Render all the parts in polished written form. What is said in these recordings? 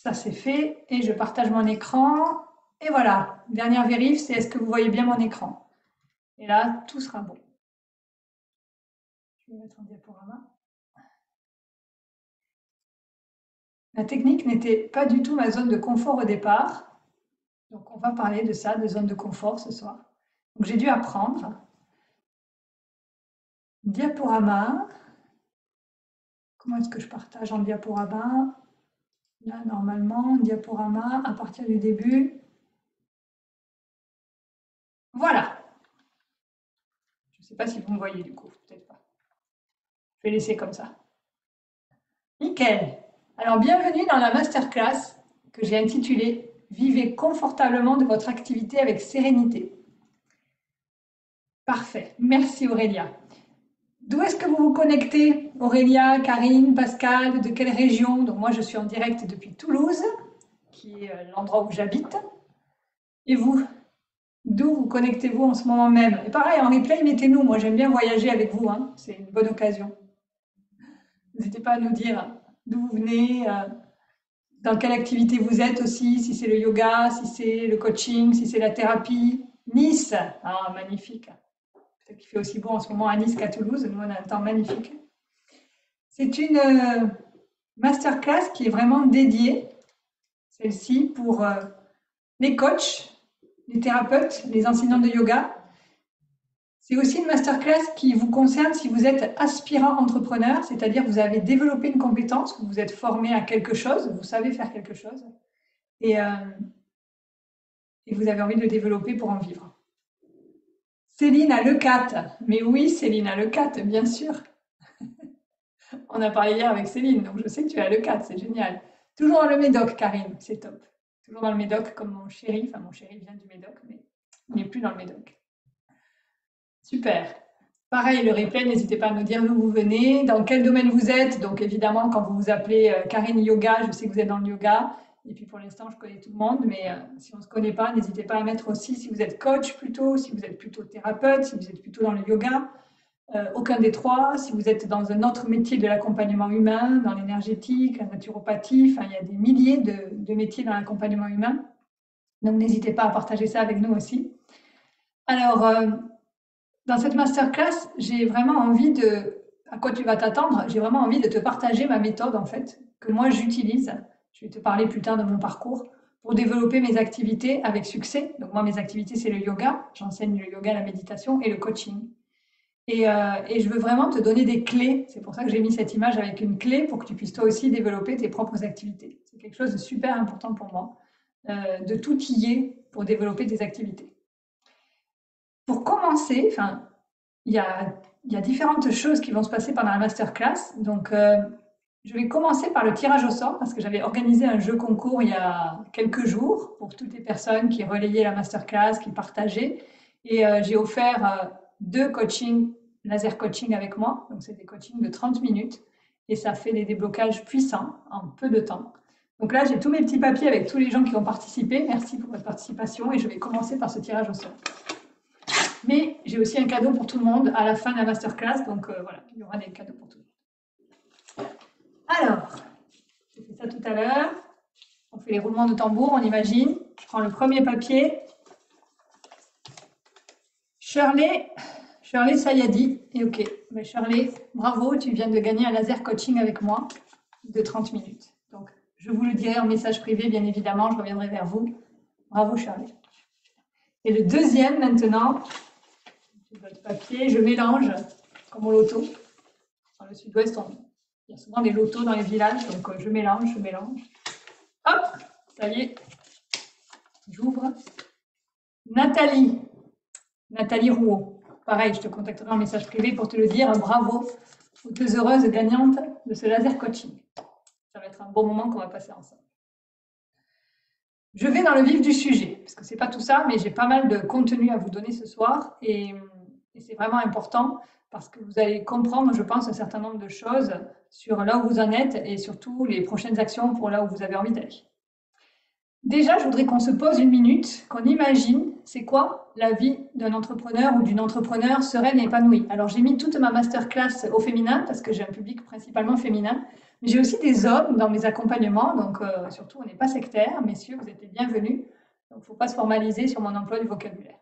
Ça c'est fait et je partage mon écran. Et voilà, dernière vérif, c'est est-ce que vous voyez bien mon écran? Et là, tout sera bon. Je vais mettre un diaporama. La technique n'était pas du tout ma zone de confort au départ. Donc on va parler de ça, de zone de confort ce soir. Donc j'ai dû apprendre. Diaporama. Comment est-ce que je partage en diaporama? Là, normalement, diaporama à partir du début. Voilà. Je ne sais pas si vous me voyez du coup, peut-être pas. Je vais laisser comme ça. Nickel. Alors, bienvenue dans la masterclass que j'ai intitulée Vivez confortablement de votre activité avec sérénité. Parfait. Merci Aurélia. D'où est-ce que vous vous connectez, Aurélia, Karine, Pascal, de quelle région? Donc moi, je suis en direct depuis Toulouse, qui est l'endroit où j'habite. Et vous? D'où vous connectez-vous en ce moment même? Et pareil, en replay, mettez-nous. Moi, j'aime bien voyager avec vous, hein. C'est une bonne occasion. N'hésitez pas à nous dire d'où vous venez, dans quelle activité vous êtes aussi, si c'est le yoga, si c'est le coaching, si c'est la thérapie. Nice, ah, magnifique. Peut-être qu'il fait aussi beau en ce moment à Nice qu'à Toulouse. Nous, on a un temps magnifique. C'est une masterclass qui est vraiment dédiée, celle-ci, pour les coachs, les thérapeutes, les enseignants de yoga. C'est aussi une masterclass qui vous concerne si vous êtes aspirant entrepreneur, c'est-à-dire que vous avez développé une compétence, vous êtes formé à quelque chose, vous savez faire quelque chose, et vous avez envie de le développer pour en vivre. Céline a le 4. Mais oui, Céline a le 4, bien sûr. On a parlé hier avec Céline, donc je sais que tu as le 4, c'est génial. Toujours dans le Médoc, Karine, c'est top. Toujours dans le Médoc, comme mon chéri. Enfin, mon chéri vient du Médoc, mais il n'est plus dans le Médoc. Super. Pareil, le replay, n'hésitez pas à nous dire d'où vous venez, dans quel domaine vous êtes. Donc évidemment, quand vous vous appelez Karine Yoga, je sais que vous êtes dans le yoga. Et puis pour l'instant, je connais tout le monde, mais si on ne se connaît pas, n'hésitez pas à mettre aussi si vous êtes coach plutôt, si vous êtes plutôt thérapeute, si vous êtes plutôt dans le yoga. Aucun des trois. Si vous êtes dans un autre métier de l'accompagnement humain, dans l'énergétique, la naturopathie, enfin, il y a des milliers de métiers dans l'accompagnement humain. Donc n'hésitez pas à partager ça avec nous aussi. Alors, dans cette masterclass, j'ai vraiment envie de, à quoi tu vas t'attendre, j'ai vraiment envie de te partager ma méthode en fait, que moi j'utilise. Je vais te parler plus tard de mon parcours pour développer mes activités avec succès. Donc moi, mes activités, c'est le yoga. J'enseigne le yoga, la méditation et le coaching. Et je veux vraiment te donner des clés. C'est pour ça que j'ai mis cette image avec une clé pour que tu puisses toi aussi développer tes propres activités. C'est quelque chose de super important pour moi, de t'outiller pour développer tes activités. Pour commencer, enfin, il y a différentes choses qui vont se passer pendant la masterclass. Donc, je vais commencer par le tirage au sort parce que j'avais organisé un jeu concours il y a quelques jours pour toutes les personnes qui relayaient la masterclass, qui partageaient. Et j'ai offert 2 coachings, laser coaching avec moi. Donc, c'est des coachings de 30 minutes et ça fait des déblocages puissants en peu de temps. Donc là, j'ai tous mes petits papiers avec tous les gens qui ont participé. Merci pour votre participation et je vais commencer par ce tirage au sort. Mais j'ai aussi un cadeau pour tout le monde à la fin de la masterclass, donc voilà, il y aura des cadeaux pour tout le monde. Alors, j'ai fait ça tout à l'heure. On fait les roulements de tambour, on imagine. Je prends le premier papier. Shirley Sayadi. Et ok, mais Shirley, bravo, tu viens de gagner un laser coaching avec moi de 30 minutes. Donc, je vous le dirai en message privé, bien évidemment, je reviendrai vers vous. Bravo Shirley. Et le deuxième maintenant, votre papier, je mélange comme au loto. Dans le sud-ouest, il y a souvent des lotos dans les villages, donc je mélange. Hop, ça y est, j'ouvre. Nathalie Rouault. Pareil, je te contacterai en message privé pour te le dire. Bravo aux 2 heureuses gagnantes de ce laser coaching. Ça va être un bon moment qu'on va passer ensemble. Je vais dans le vif du sujet, parce que ce n'est pas tout ça, mais j'ai pas mal de contenu à vous donner ce soir et c'est vraiment important parce que vous allez comprendre, je pense, un certain nombre de choses sur là où vous en êtes et surtout les prochaines actions pour là où vous avez envie d'aller. Déjà, je voudrais qu'on se pose une minute, qu'on imagine c'est quoi la vie d'un entrepreneur ou d'une entrepreneure sereine et épanouie. Alors, j'ai mis toute ma masterclass au féminin parce que j'ai un public principalement féminin. Mais j'ai aussi des hommes dans mes accompagnements, donc surtout, on n'est pas sectaire. Messieurs, vous êtes les bienvenus. Donc, il ne faut pas se formaliser sur mon emploi du vocabulaire.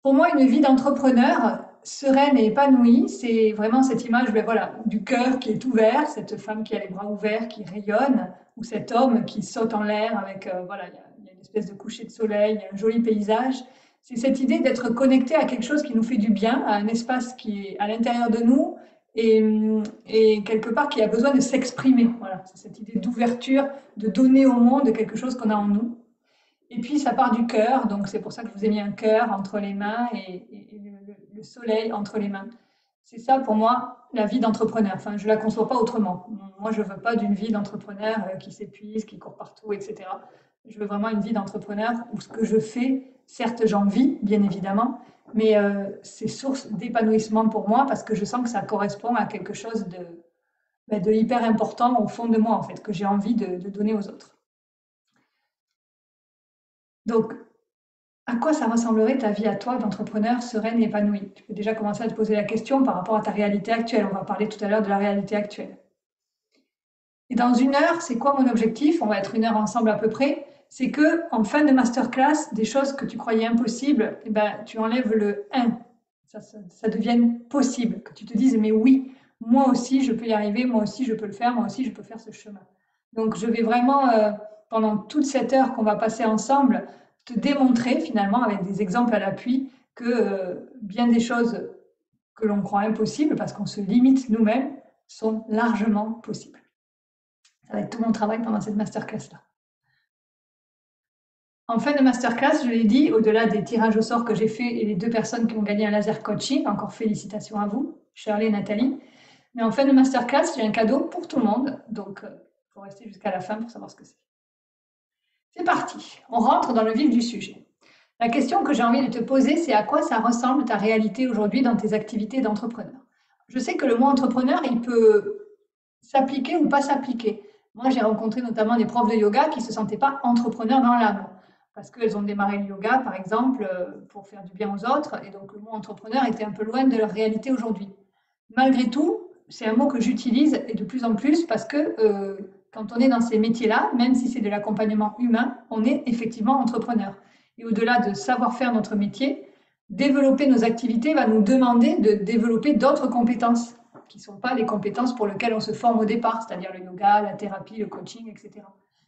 Pour moi, une vie d'entrepreneur sereine et épanouie, c'est vraiment cette image voilà, du cœur qui est ouvert, cette femme qui a les bras ouverts, qui rayonne, ou cet homme qui saute en l'air avec, voilà, il y a une espèce de coucher de soleil, il y a un joli paysage. C'est cette idée d'être connecté à quelque chose qui nous fait du bien, à un espace qui est à l'intérieur de nous et quelque part qui a besoin de s'exprimer. Voilà, c'est cette idée d'ouverture, de donner au monde quelque chose qu'on a en nous. Et puis ça part du cœur, donc c'est pour ça que je vous ai mis un cœur entre les mains et le soleil entre les mains. C'est ça pour moi la vie d'entrepreneur. Enfin, je la conçois pas autrement. Moi, je veux pas d'une vie d'entrepreneur qui s'épuise, qui court partout, etc. Je veux vraiment une vie d'entrepreneur où ce que je fais, certes j'en vis, bien évidemment, mais c'est source d'épanouissement pour moi parce que je sens que ça correspond à quelque chose de hyper important au fond de moi, en fait, que j'ai envie de donner aux autres. Donc, à quoi ça ressemblerait ta vie à toi d'entrepreneur sereine et épanouie? Tu peux déjà commencer à te poser la question par rapport à ta réalité actuelle. On va parler tout à l'heure de la réalité actuelle. Et dans 1 heure, c'est quoi mon objectif? On va être 1 heure ensemble à peu près. C'est que en fin de masterclass, des choses que tu croyais impossibles, eh ben, tu enlèves le 1. Ça devienne possible. Que tu te dises, mais oui, moi aussi, je peux y arriver, moi aussi, je peux le faire, moi aussi, je peux faire ce chemin. Donc, je vais vraiment, pendant toute cette heure qu'on va passer ensemble, te démontrer finalement, avec des exemples à l'appui, que bien des choses que l'on croit impossibles, parce qu'on se limite nous-mêmes, sont largement possibles. Ça va être tout mon travail pendant cette masterclass-là. En fin de masterclass, je l'ai dit, au-delà des tirages au sort que j'ai fait et les 2 personnes qui ont gagné un laser coaching, encore félicitations à vous, Shirley et Nathalie. Mais en fin de masterclass, j'ai un cadeau pour tout le monde, donc il faut rester jusqu'à la fin pour savoir ce que c'est. C'est parti, on rentre dans le vif du sujet. La question que j'ai envie de te poser, c'est à quoi ça ressemble ta réalité aujourd'hui dans tes activités d'entrepreneur? Je sais que le mot entrepreneur, il peut s'appliquer ou pas s'appliquer. Moi, j'ai rencontré notamment des profs de yoga qui ne se sentaient pas entrepreneurs dans l'âme, parce qu'elles ont démarré le yoga, par exemple, pour faire du bien aux autres, et donc le mot entrepreneur était un peu loin de leur réalité aujourd'hui. Malgré tout, c'est un mot que j'utilise et de plus en plus parce que quand on est dans ces métiers-là, même si c'est de l'accompagnement humain, on est effectivement entrepreneur. Et au-delà de savoir faire notre métier, développer nos activités va nous demander de développer d'autres compétences qui ne sont pas les compétences pour lesquelles on se forme au départ, c'est-à-dire le yoga, la thérapie, le coaching, etc.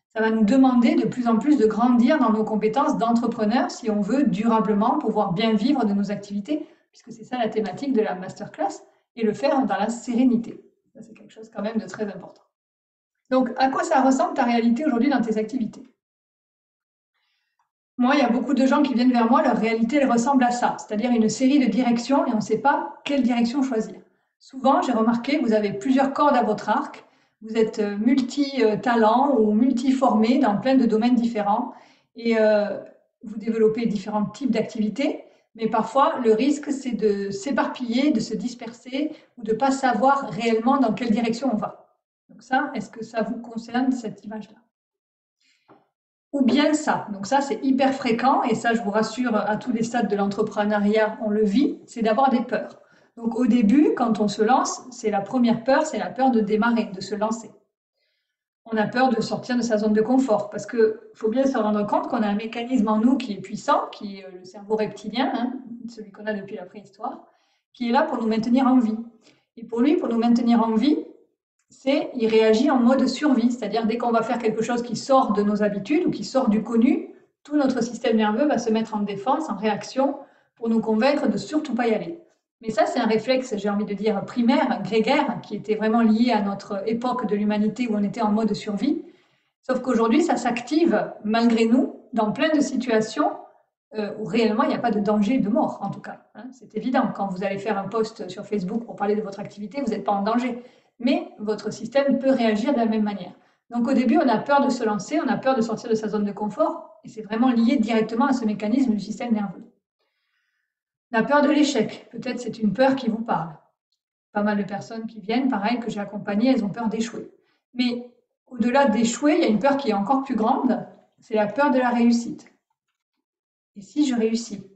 Ça va nous demander de plus en plus de grandir dans nos compétences d'entrepreneur si on veut durablement pouvoir bien vivre de nos activités, puisque c'est ça la thématique de la masterclass, et le faire dans la sérénité. Ça, c'est quelque chose quand même de très important. Donc, à quoi ça ressemble ta réalité aujourd'hui dans tes activités? Moi, il y a beaucoup de gens qui viennent vers moi, leur réalité, elle ressemble à ça, c'est-à-dire une série de directions et on ne sait pas quelle direction choisir. Souvent, j'ai remarqué que vous avez plusieurs cordes à votre arc, vous êtes multi-talents ou multi-formés dans plein de domaines différents et vous développez différents types d'activités, mais parfois, le risque, c'est de s'éparpiller, de se disperser ou de ne pas savoir réellement dans quelle direction on va. Donc ça, est-ce que ça vous concerne, cette image-là? Ou bien ça. Donc ça, c'est hyper fréquent et ça, je vous rassure, à tous les stades de l'entrepreneuriat, on le vit, c'est d'avoir des peurs. Donc au début, quand on se lance, c'est la première peur, c'est la peur de démarrer, de se lancer. On a peur de sortir de sa zone de confort parce qu'il faut bien se rendre compte qu'on a un mécanisme en nous qui est puissant, qui est le cerveau reptilien, hein, celui qu'on a depuis la préhistoire, qui est là pour nous maintenir en vie. Et pour lui, pour nous maintenir en vie, il réagit en mode survie, c'est-à-dire dès qu'on va faire quelque chose qui sort de nos habitudes ou qui sort du connu, tout notre système nerveux va se mettre en défense, en réaction, pour nous convaincre de surtout pas y aller. Mais ça, c'est un réflexe, j'ai envie de dire, primaire, grégaire, qui était vraiment lié à notre époque de l'humanité où on était en mode survie. Sauf qu'aujourd'hui, ça s'active, malgré nous, dans plein de situations où réellement il n'y a pas de danger de mort, en tout cas. Hein. C'est évident, quand vous allez faire un post sur Facebook pour parler de votre activité, vous n'êtes pas en danger. Mais votre système peut réagir de la même manière. Donc au début, on a peur de se lancer, on a peur de sortir de sa zone de confort, et c'est vraiment lié directement à ce mécanisme du système nerveux. La peur de l'échec, peut-être c'est une peur qui vous parle. Pas mal de personnes qui viennent, pareil, que j'ai accompagnées, elles ont peur d'échouer. Mais au-delà d'échouer, il y a une peur qui est encore plus grande, c'est la peur de la réussite. Et si je réussis?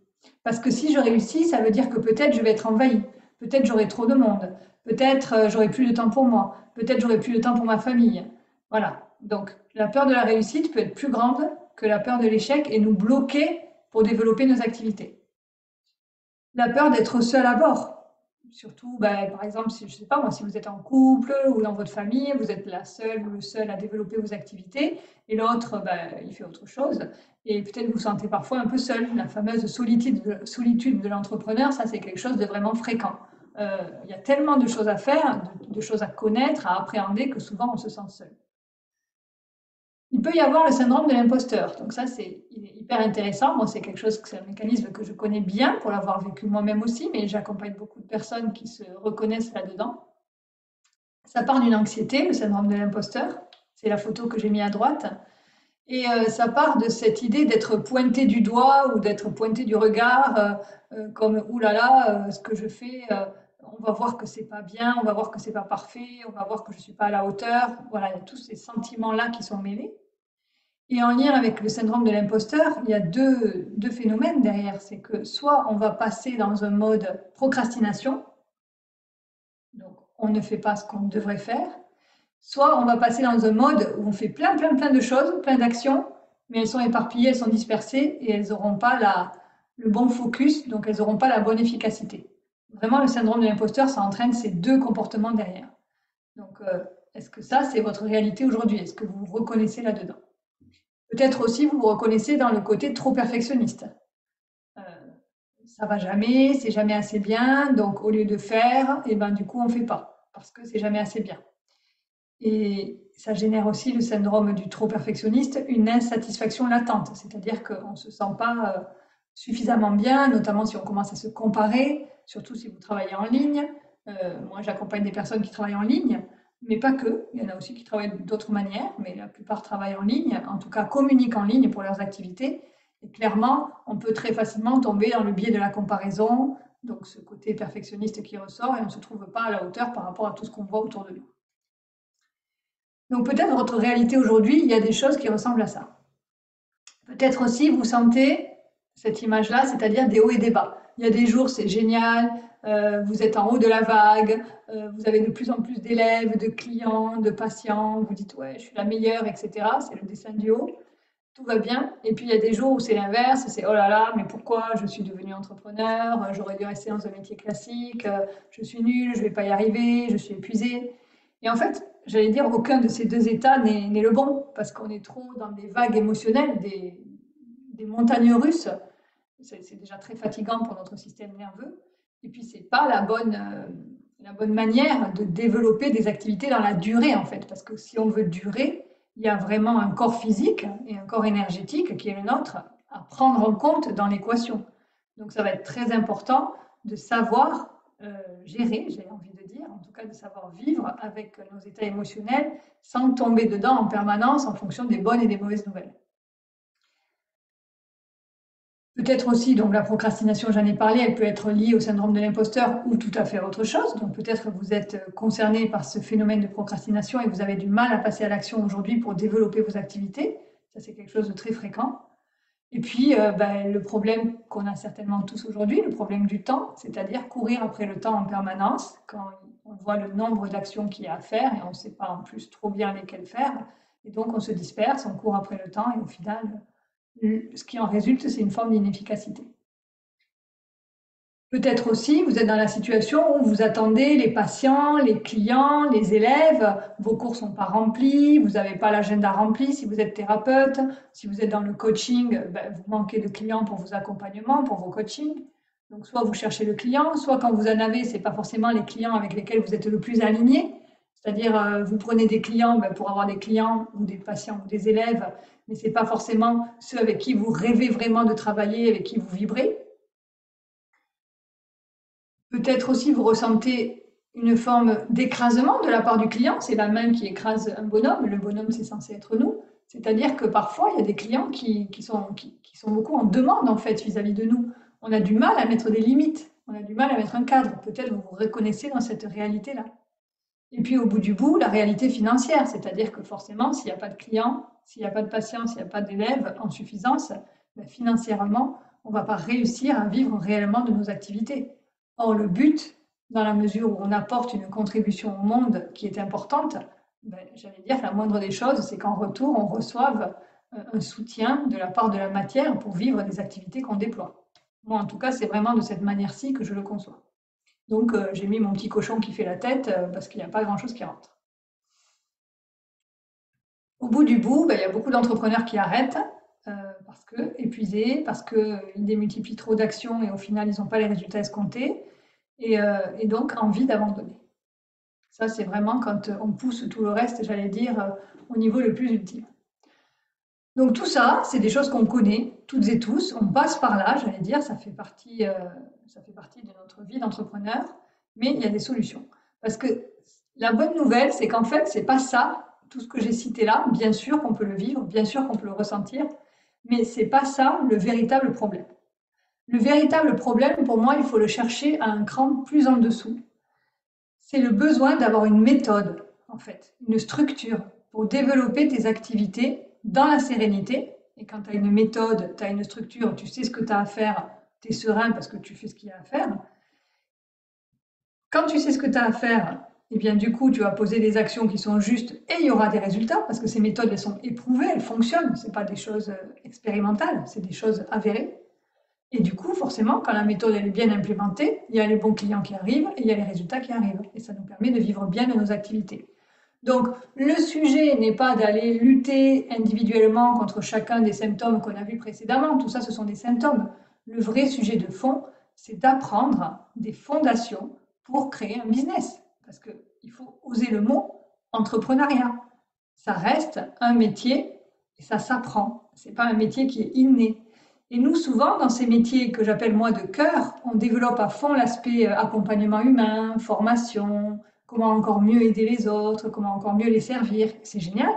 Parce que si je réussis, ça veut dire que peut-être je vais être envahi, peut-être j'aurai trop de monde, Peut-être j'aurai plus de temps pour moi. Peut-être j'aurai plus de temps pour ma famille. Voilà. Donc la peur de la réussite peut être plus grande que la peur de l'échec et nous bloquer pour développer nos activités. La peur d'être seul à bord. Surtout, par exemple, si, je sais pas moi, si vous êtes en couple ou dans votre famille, vous êtes la seule ou le seul à développer vos activités et l'autre, il fait autre chose. Et peut-être vous vous sentez parfois un peu seul. La fameuse solitude de l'entrepreneur, ça c'est quelque chose de vraiment fréquent. Il y a tellement de choses à faire, de choses à connaître, à appréhender, que souvent on se sent seul. Il peut y avoir le syndrome de l'imposteur. Donc ça, il est hyper intéressant. Moi, c'est quelque chose, c'est un mécanisme que je connais bien pour l'avoir vécu moi-même aussi, mais j'accompagne beaucoup de personnes qui se reconnaissent là-dedans. Ça part d'une anxiété, le syndrome de l'imposteur. C'est la photo que j'ai mise à droite. Et ça part de cette idée d'être pointé du doigt ou d'être pointé du regard, comme « Ouh là là, ce que je fais, on va voir que c'est pas bien, on va voir que c'est pas parfait, on va voir que je suis pas à la hauteur ». Voilà, il y a tous ces sentiments-là qui sont mêlés. Et en lien avec le syndrome de l'imposteur, il y a deux phénomènes derrière. C'est que soit on va passer dans un mode procrastination, donc on ne fait pas ce qu'on devrait faire, soit on va passer dans un mode où on fait plein de choses, plein d'actions, mais elles sont éparpillées, elles sont dispersées et elles n'auront pas le bon focus, donc elles n'auront pas la bonne efficacité. Vraiment, le syndrome de l'imposteur, ça entraîne ces deux comportements derrière. Donc, est-ce que ça, c'est votre réalité aujourd'hui? Est-ce que vous vous reconnaissez là-dedans? Peut-être aussi vous vous reconnaissez dans le côté trop perfectionniste. Ça va jamais, c'est jamais assez bien, donc au lieu de faire, et du coup on fait pas parce que c'est jamais assez bien. Et ça génère aussi le syndrome du trop perfectionniste, une insatisfaction latente, c'est-à-dire qu'on ne se sent pas suffisamment bien, notamment si on commence à se comparer, surtout si vous travaillez en ligne. Moi, j'accompagne des personnes qui travaillent en ligne, mais pas que. Il y en a aussi qui travaillent d'autres manières, mais la plupart travaillent en ligne, en tout cas communiquent en ligne pour leurs activités. Et clairement, on peut très facilement tomber dans le biais de la comparaison, donc ce côté perfectionniste qui ressort, et on ne se trouve pas à la hauteur par rapport à tout ce qu'on voit autour de nous. Donc peut-être votre réalité aujourd'hui, il y a des choses qui ressemblent à ça. Peut-être aussi vous sentez cette image-là, c'est-à-dire des hauts et des bas. Il y a des jours, c'est génial, vous êtes en haut de la vague, vous avez de plus en plus d'élèves, de clients, de patients, vous dites ouais, je suis la meilleure, etc. C'est le dessin du haut, tout va bien. Et puis il y a des jours où c'est l'inverse, c'est oh là là, mais pourquoi je suis devenue entrepreneur, j'aurais dû rester dans un métier classique, je suis nulle, je ne vais pas y arriver, je suis épuisée. Et en fait, j'allais dire, aucun de ces deux états n'est le bon, parce qu'on est trop dans des vagues émotionnelles, des montagnes russes. C'est déjà très fatigant pour notre système nerveux. Et puis, ce n'est pas la bonne manière de développer des activités dans la durée, en fait. Parce que si on veut durer, il y a vraiment un corps physique et un corps énergétique qui est le nôtre à prendre en compte dans l'équation. Donc, ça va être très important de savoir gérer, j'ai envie de dire, en tout cas de savoir vivre avec nos états émotionnels sans tomber dedans en permanence en fonction des bonnes et des mauvaises nouvelles. Peut-être aussi, donc la procrastination, j'en ai parlé, elle peut être liée au syndrome de l'imposteur ou tout à fait autre chose. Donc peut-être que vous êtes concerné par ce phénomène de procrastination et vous avez du mal à passer à l'action aujourd'hui pour développer vos activités. Ça, c'est quelque chose de très fréquent. Et puis, le problème qu'on a certainement tous aujourd'hui, le problème du temps, c'est-à-dire courir après le temps en permanence, quand on voit le nombre d'actions qu'il y a à faire et on ne sait pas en plus trop bien lesquelles faire. Et donc, on se disperse, on court après le temps et au final, ce qui en résulte, c'est une forme d'inefficacité. Peut-être aussi, vous êtes dans la situation où vous attendez les patients, les clients, les élèves, vos cours ne sont pas remplis, vous n'avez pas l'agenda rempli si vous êtes thérapeute, si vous êtes dans le coaching, vous manquez de clients pour vos accompagnements, pour vos coachings. Donc soit vous cherchez le client, soit quand vous en avez, ce n'est pas forcément les clients avec lesquels vous êtes le plus aligné. C'est-à-dire, vous prenez des clients pour avoir des clients ou des patients ou des élèves, mais ce n'est pas forcément ceux avec qui vous rêvez vraiment de travailler, avec qui vous vibrez. Peut-être aussi vous ressentez une forme d'écrasement de la part du client, c'est la main qui écrase un bonhomme, le bonhomme c'est censé être nous, c'est-à-dire que parfois il y a des clients qui sont beaucoup en demande en fait vis-à-vis de nous. On a du mal à mettre des limites, on a du mal à mettre un cadre, peut-être vous vous reconnaissez dans cette réalité-là. Et puis au bout du bout, la réalité financière, c'est-à-dire que forcément s'il n'y a pas de clients, s'il n'y a pas de patients, s'il n'y a pas d'élèves en suffisance, financièrement, on ne va pas réussir à vivre réellement de nos activités. Or, le but, dans la mesure où on apporte une contribution au monde qui est importante, ben, j'allais dire que la moindre des choses, c'est qu'en retour, on reçoive un soutien de la part de la matière pour vivre des activités qu'on déploie. Moi, en tout cas, c'est vraiment de cette manière-ci que je le conçois. Donc, j'ai mis mon petit cochon qui fait la tête parce qu'il n'y a pas grand-chose qui rentre. Au bout du bout, ben, il y a beaucoup d'entrepreneurs qui arrêtent parce que épuisés, parce qu'ils démultiplient trop d'actions et au final, ils n'ont pas les résultats escomptés et donc envie d'abandonner. Ça, c'est vraiment quand on pousse tout le reste, j'allais dire, au niveau le plus ultime. Donc tout ça, c'est des choses qu'on connaît toutes et tous, on passe par là, j'allais dire, ça fait partie de notre vie d'entrepreneur, mais il y a des solutions. Parce que la bonne nouvelle, c'est qu'en fait, c'est pas ça, tout ce que j'ai cité là, bien sûr qu'on peut le vivre, bien sûr qu'on peut le ressentir, mais c'est pas ça le véritable problème. Le véritable problème, pour moi, il faut le chercher à un cran plus en dessous. C'est le besoin d'avoir une méthode, en fait, une structure pour développer tes activités dans la sérénité. Et quand tu as une méthode, tu as une structure, tu sais ce que tu as à faire, tu es serein parce que tu fais ce qu'il y a à faire. Quand tu sais ce que tu as à faire, eh bien, du coup, tu vas poser des actions qui sont justes et il y aura des résultats parce que ces méthodes, elles sont éprouvées, elles fonctionnent. Ce n'est pas des choses expérimentales, c'est des choses avérées. Et du coup, forcément, quand la méthode elle est bien implémentée, il y a les bons clients qui arrivent et il y a les résultats qui arrivent. Et ça nous permet de vivre bien de nos activités. Donc, le sujet n'est pas d'aller lutter individuellement contre chacun des symptômes qu'on a vus précédemment. Tout ça, ce sont des symptômes. Le vrai sujet de fond, c'est d'apprendre des fondations pour créer un business. Parce qu'il faut oser le mot entrepreneuriat. Ça reste un métier et ça s'apprend. Ce n'est pas un métier qui est inné. Et nous, souvent, dans ces métiers que j'appelle moi de cœur, on développe à fond l'aspect accompagnement humain, formation, comment encore mieux aider les autres, comment encore mieux les servir. C'est génial.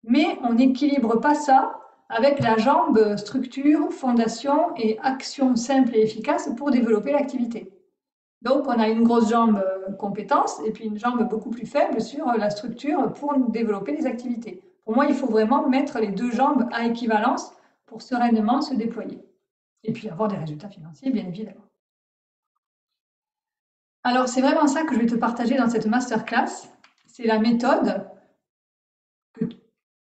Mais on n'équilibre pas ça avec la jambe structure, fondation et action simple et efficace pour développer l'activité. Donc, on a une grosse jambe compétence et puis une jambe beaucoup plus faible sur la structure pour développer les activités. Pour moi, il faut vraiment mettre les deux jambes à équivalence pour sereinement se déployer. Et puis avoir des résultats financiers, bien évidemment. Alors, c'est vraiment ça que je vais te partager dans cette masterclass. C'est la méthode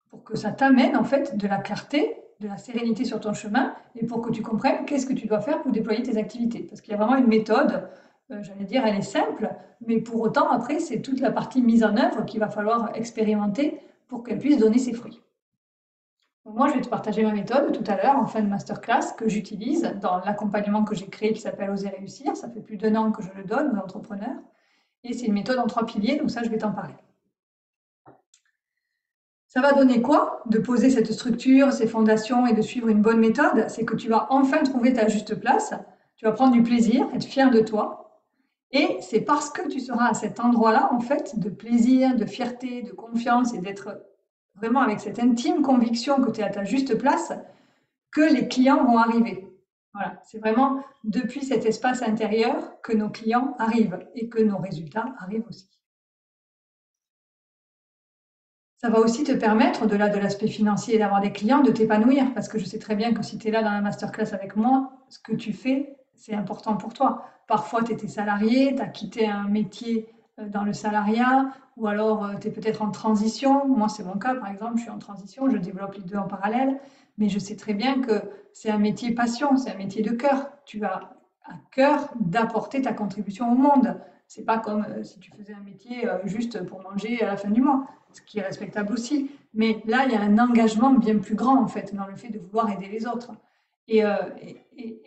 pour que ça t'amène en fait de la clarté, de la sérénité sur ton chemin et pour que tu comprennes qu'est-ce que tu dois faire pour déployer tes activités. Parce qu'il y a vraiment une méthode, j'allais dire, elle est simple, mais pour autant, après, c'est toute la partie mise en œuvre qu'il va falloir expérimenter pour qu'elle puisse donner ses fruits. Donc moi, je vais te partager ma méthode tout à l'heure en fin de masterclass que j'utilise dans l'accompagnement que j'ai créé qui s'appelle Oser réussir. Ça fait plus d'1 an que je le donne aux entrepreneurs. Et c'est une méthode en 3 piliers, donc ça, je vais t'en parler. Ça va donner quoi de poser cette structure, ces fondations et de suivre une bonne méthode? C'est que tu vas enfin trouver ta juste place, tu vas prendre du plaisir, être fier de toi. Et c'est parce que tu seras à cet endroit-là, en fait, de plaisir, de fierté, de confiance et d'être vraiment avec cette intime conviction que tu es à ta juste place, que les clients vont arriver. Voilà, c'est vraiment depuis cet espace intérieur que nos clients arrivent et que nos résultats arrivent aussi. Ça va aussi te permettre, au-delà de l'aspect financier et d'avoir des clients, de t'épanouir. Parce que je sais très bien que si tu es là dans la masterclass avec moi, ce que tu fais, c'est important pour toi. Parfois, tu étais salarié, tu as quitté un métier dans le salariat, ou alors tu es peut-être en transition. Moi, c'est mon cas, par exemple, je suis en transition, je développe les deux en parallèle. Mais je sais très bien que c'est un métier passion, c'est un métier de cœur. Tu as à cœur d'apporter ta contribution au monde. C'est pas comme si tu faisais un métier juste pour manger à la fin du mois, ce qui est respectable aussi. Mais là, il y a un engagement bien plus grand, en fait, dans le fait de vouloir aider les autres. Et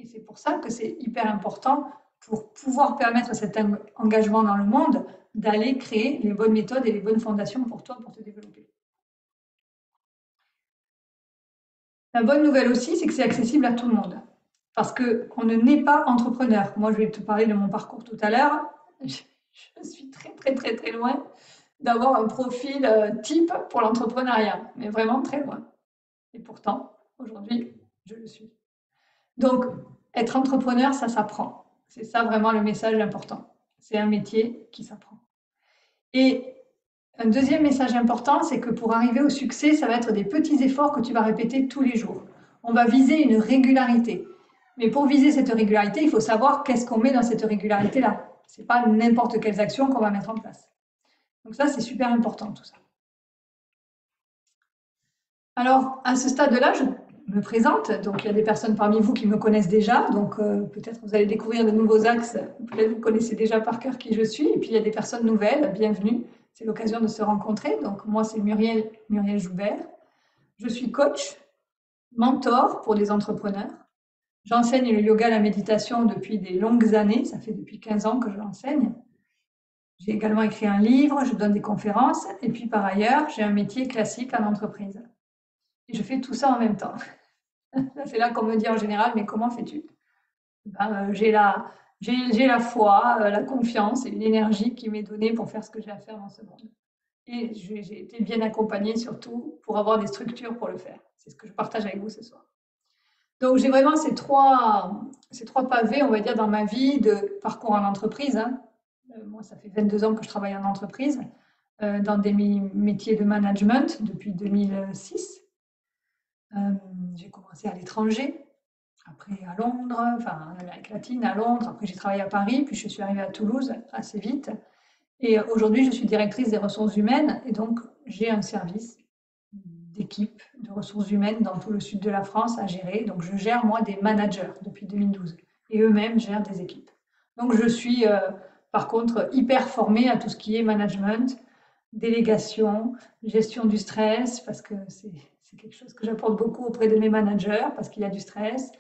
c'est pour ça que c'est hyper important pour pouvoir permettre cet engagement dans le monde, d'aller créer les bonnes méthodes et les bonnes fondations pour toi, pour te développer. La bonne nouvelle aussi, c'est que c'est accessible à tout le monde. Parce qu'on ne naît pas entrepreneur. Moi, je vais te parler de mon parcours tout à l'heure. Je suis très, très, très, très loin d'avoir un profil type pour l'entrepreneuriat, mais vraiment très loin. Et pourtant, aujourd'hui, je le suis. Donc, être entrepreneur, ça s'apprend. C'est ça vraiment le message important. C'est un métier qui s'apprend. Et un deuxième message important, c'est que pour arriver au succès, ça va être des petits efforts que tu vas répéter tous les jours. On va viser une régularité. Mais pour viser cette régularité, il faut savoir qu'est-ce qu'on met dans cette régularité-là. Ce n'est pas n'importe quelles actions qu'on va mettre en place. Donc ça, c'est super important tout ça. Alors, à ce stade-là, je me présente. Donc, il y a des personnes parmi vous qui me connaissent déjà. Donc, peut-être vous allez découvrir de nouveaux axes. Peut-être vous connaissez déjà par cœur qui je suis. Et puis, il y a des personnes nouvelles. Bienvenue. C'est l'occasion de se rencontrer. Donc, moi, c'est Muriel Joubert. Je suis coach, mentor pour des entrepreneurs. J'enseigne le yoga et la méditation depuis des longues années. Ça fait depuis 15 ans que je l'enseigne. J'ai également écrit un livre, je donne des conférences. Et puis, par ailleurs, j'ai un métier classique en entreprise. Et je fais tout ça en même temps. C'est là qu'on me dit en général, mais comment fais-tu? Ben, j'ai la foi, la confiance et l'énergie qui m'est donnée pour faire ce que j'ai à faire dans ce monde. Et j'ai été bien accompagnée surtout pour avoir des structures pour le faire. C'est ce que je partage avec vous ce soir. Donc j'ai vraiment ces trois pavés, on va dire, dans ma vie de parcours en entreprise. Hein. Moi, ça fait 22 ans que je travaille en entreprise, dans des métiers de management depuis 2006. J'ai commencé à l'étranger, après à Londres, enfin en Amérique latine, à Londres. Après, j'ai travaillé à Paris, puis je suis arrivée à Toulouse assez vite. Et aujourd'hui, je suis directrice des ressources humaines et donc j'ai un service d'équipe de ressources humaines dans tout le sud de la France à gérer. Donc, je gère, moi, des managers depuis 2012 et eux-mêmes gèrent des équipes. Donc, je suis, par contre, hyper formée à tout ce qui est management, délégation, gestion du stress, parce que c'est quelque chose que j'apporte beaucoup auprès de mes managers, parce qu'il y a du stress.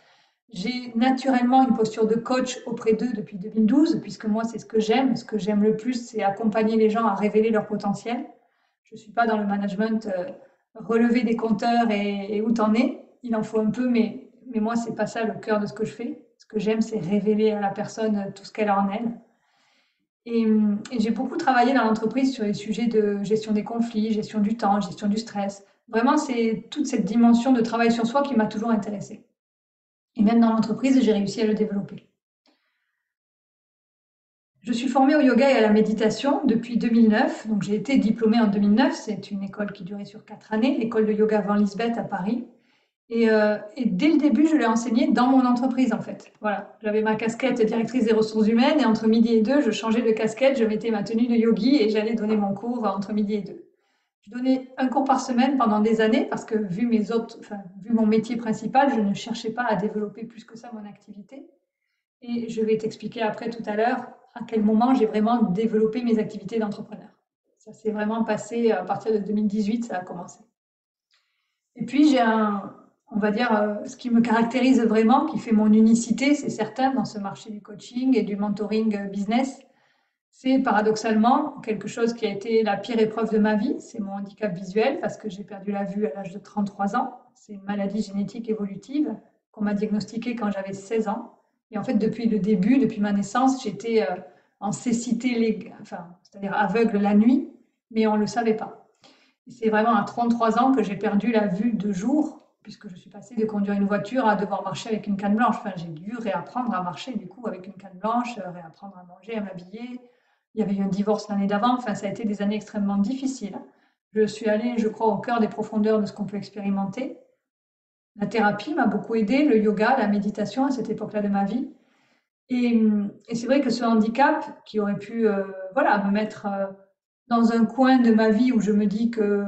J'ai naturellement une posture de coach auprès d'eux depuis 2012, puisque moi, c'est ce que j'aime. Ce que j'aime le plus, c'est accompagner les gens à révéler leur potentiel. Je ne suis pas dans le management relever des compteurs et où t'en es. Il en faut un peu, mais moi, c'est pas ça le cœur de ce que je fais. Ce que j'aime, c'est révéler à la personne tout ce qu'elle a en elle. Et j'ai beaucoup travaillé dans l'entreprise sur les sujets de gestion des conflits, gestion du temps, gestion du stress. Vraiment, c'est toute cette dimension de travail sur soi qui m'a toujours intéressée. Et même dans l'entreprise, j'ai réussi à le développer. Je suis formée au yoga et à la méditation depuis 2009. Donc, j'ai été diplômée en 2009. C'est une école qui durait sur 4 années, l'école de yoga Van Lisbeth à Paris. Et dès le début, je l'ai enseigné dans mon entreprise, en fait. Voilà, j'avais ma casquette directrice des ressources humaines et entre midi et deux, je changeais de casquette, je mettais ma tenue de yogi et j'allais donner mon cours entre midi et deux. Je donnais un cours par semaine pendant des années parce que vu mon métier principal, je ne cherchais pas à développer plus que ça mon activité. Et je vais t'expliquer après tout à l'heure à quel moment j'ai vraiment développé mes activités d'entrepreneur. Ça s'est vraiment passé à partir de 2018, ça a commencé. Et puis j'ai on va dire, ce qui me caractérise vraiment, qui fait mon unicité, c'est certain, dans ce marché du coaching et du mentoring business, c'est paradoxalement quelque chose qui a été la pire épreuve de ma vie, c'est mon handicap visuel, parce que j'ai perdu la vue à l'âge de 33 ans. C'est une maladie génétique évolutive qu'on m'a diagnostiquée quand j'avais 16 ans. Et en fait, depuis le début, depuis ma naissance, j'étais en cécité, c'est-à-dire aveugle la nuit, mais on ne le savait pas. C'est vraiment à 33 ans que j'ai perdu la vue de jour, puisque je suis passée de conduire une voiture à devoir marcher avec une canne blanche. Enfin, j'ai dû réapprendre à marcher du coup avec une canne blanche, réapprendre à manger, à m'habiller. Il y avait eu un divorce l'année d'avant. Enfin, ça a été des années extrêmement difficiles. Je suis allée, je crois, au cœur des profondeurs de ce qu'on peut expérimenter. La thérapie m'a beaucoup aidée, le yoga, la méditation à cette époque-là de ma vie. Et c'est vrai que ce handicap qui aurait pu voilà, me mettre dans un coin de ma vie où je me dis que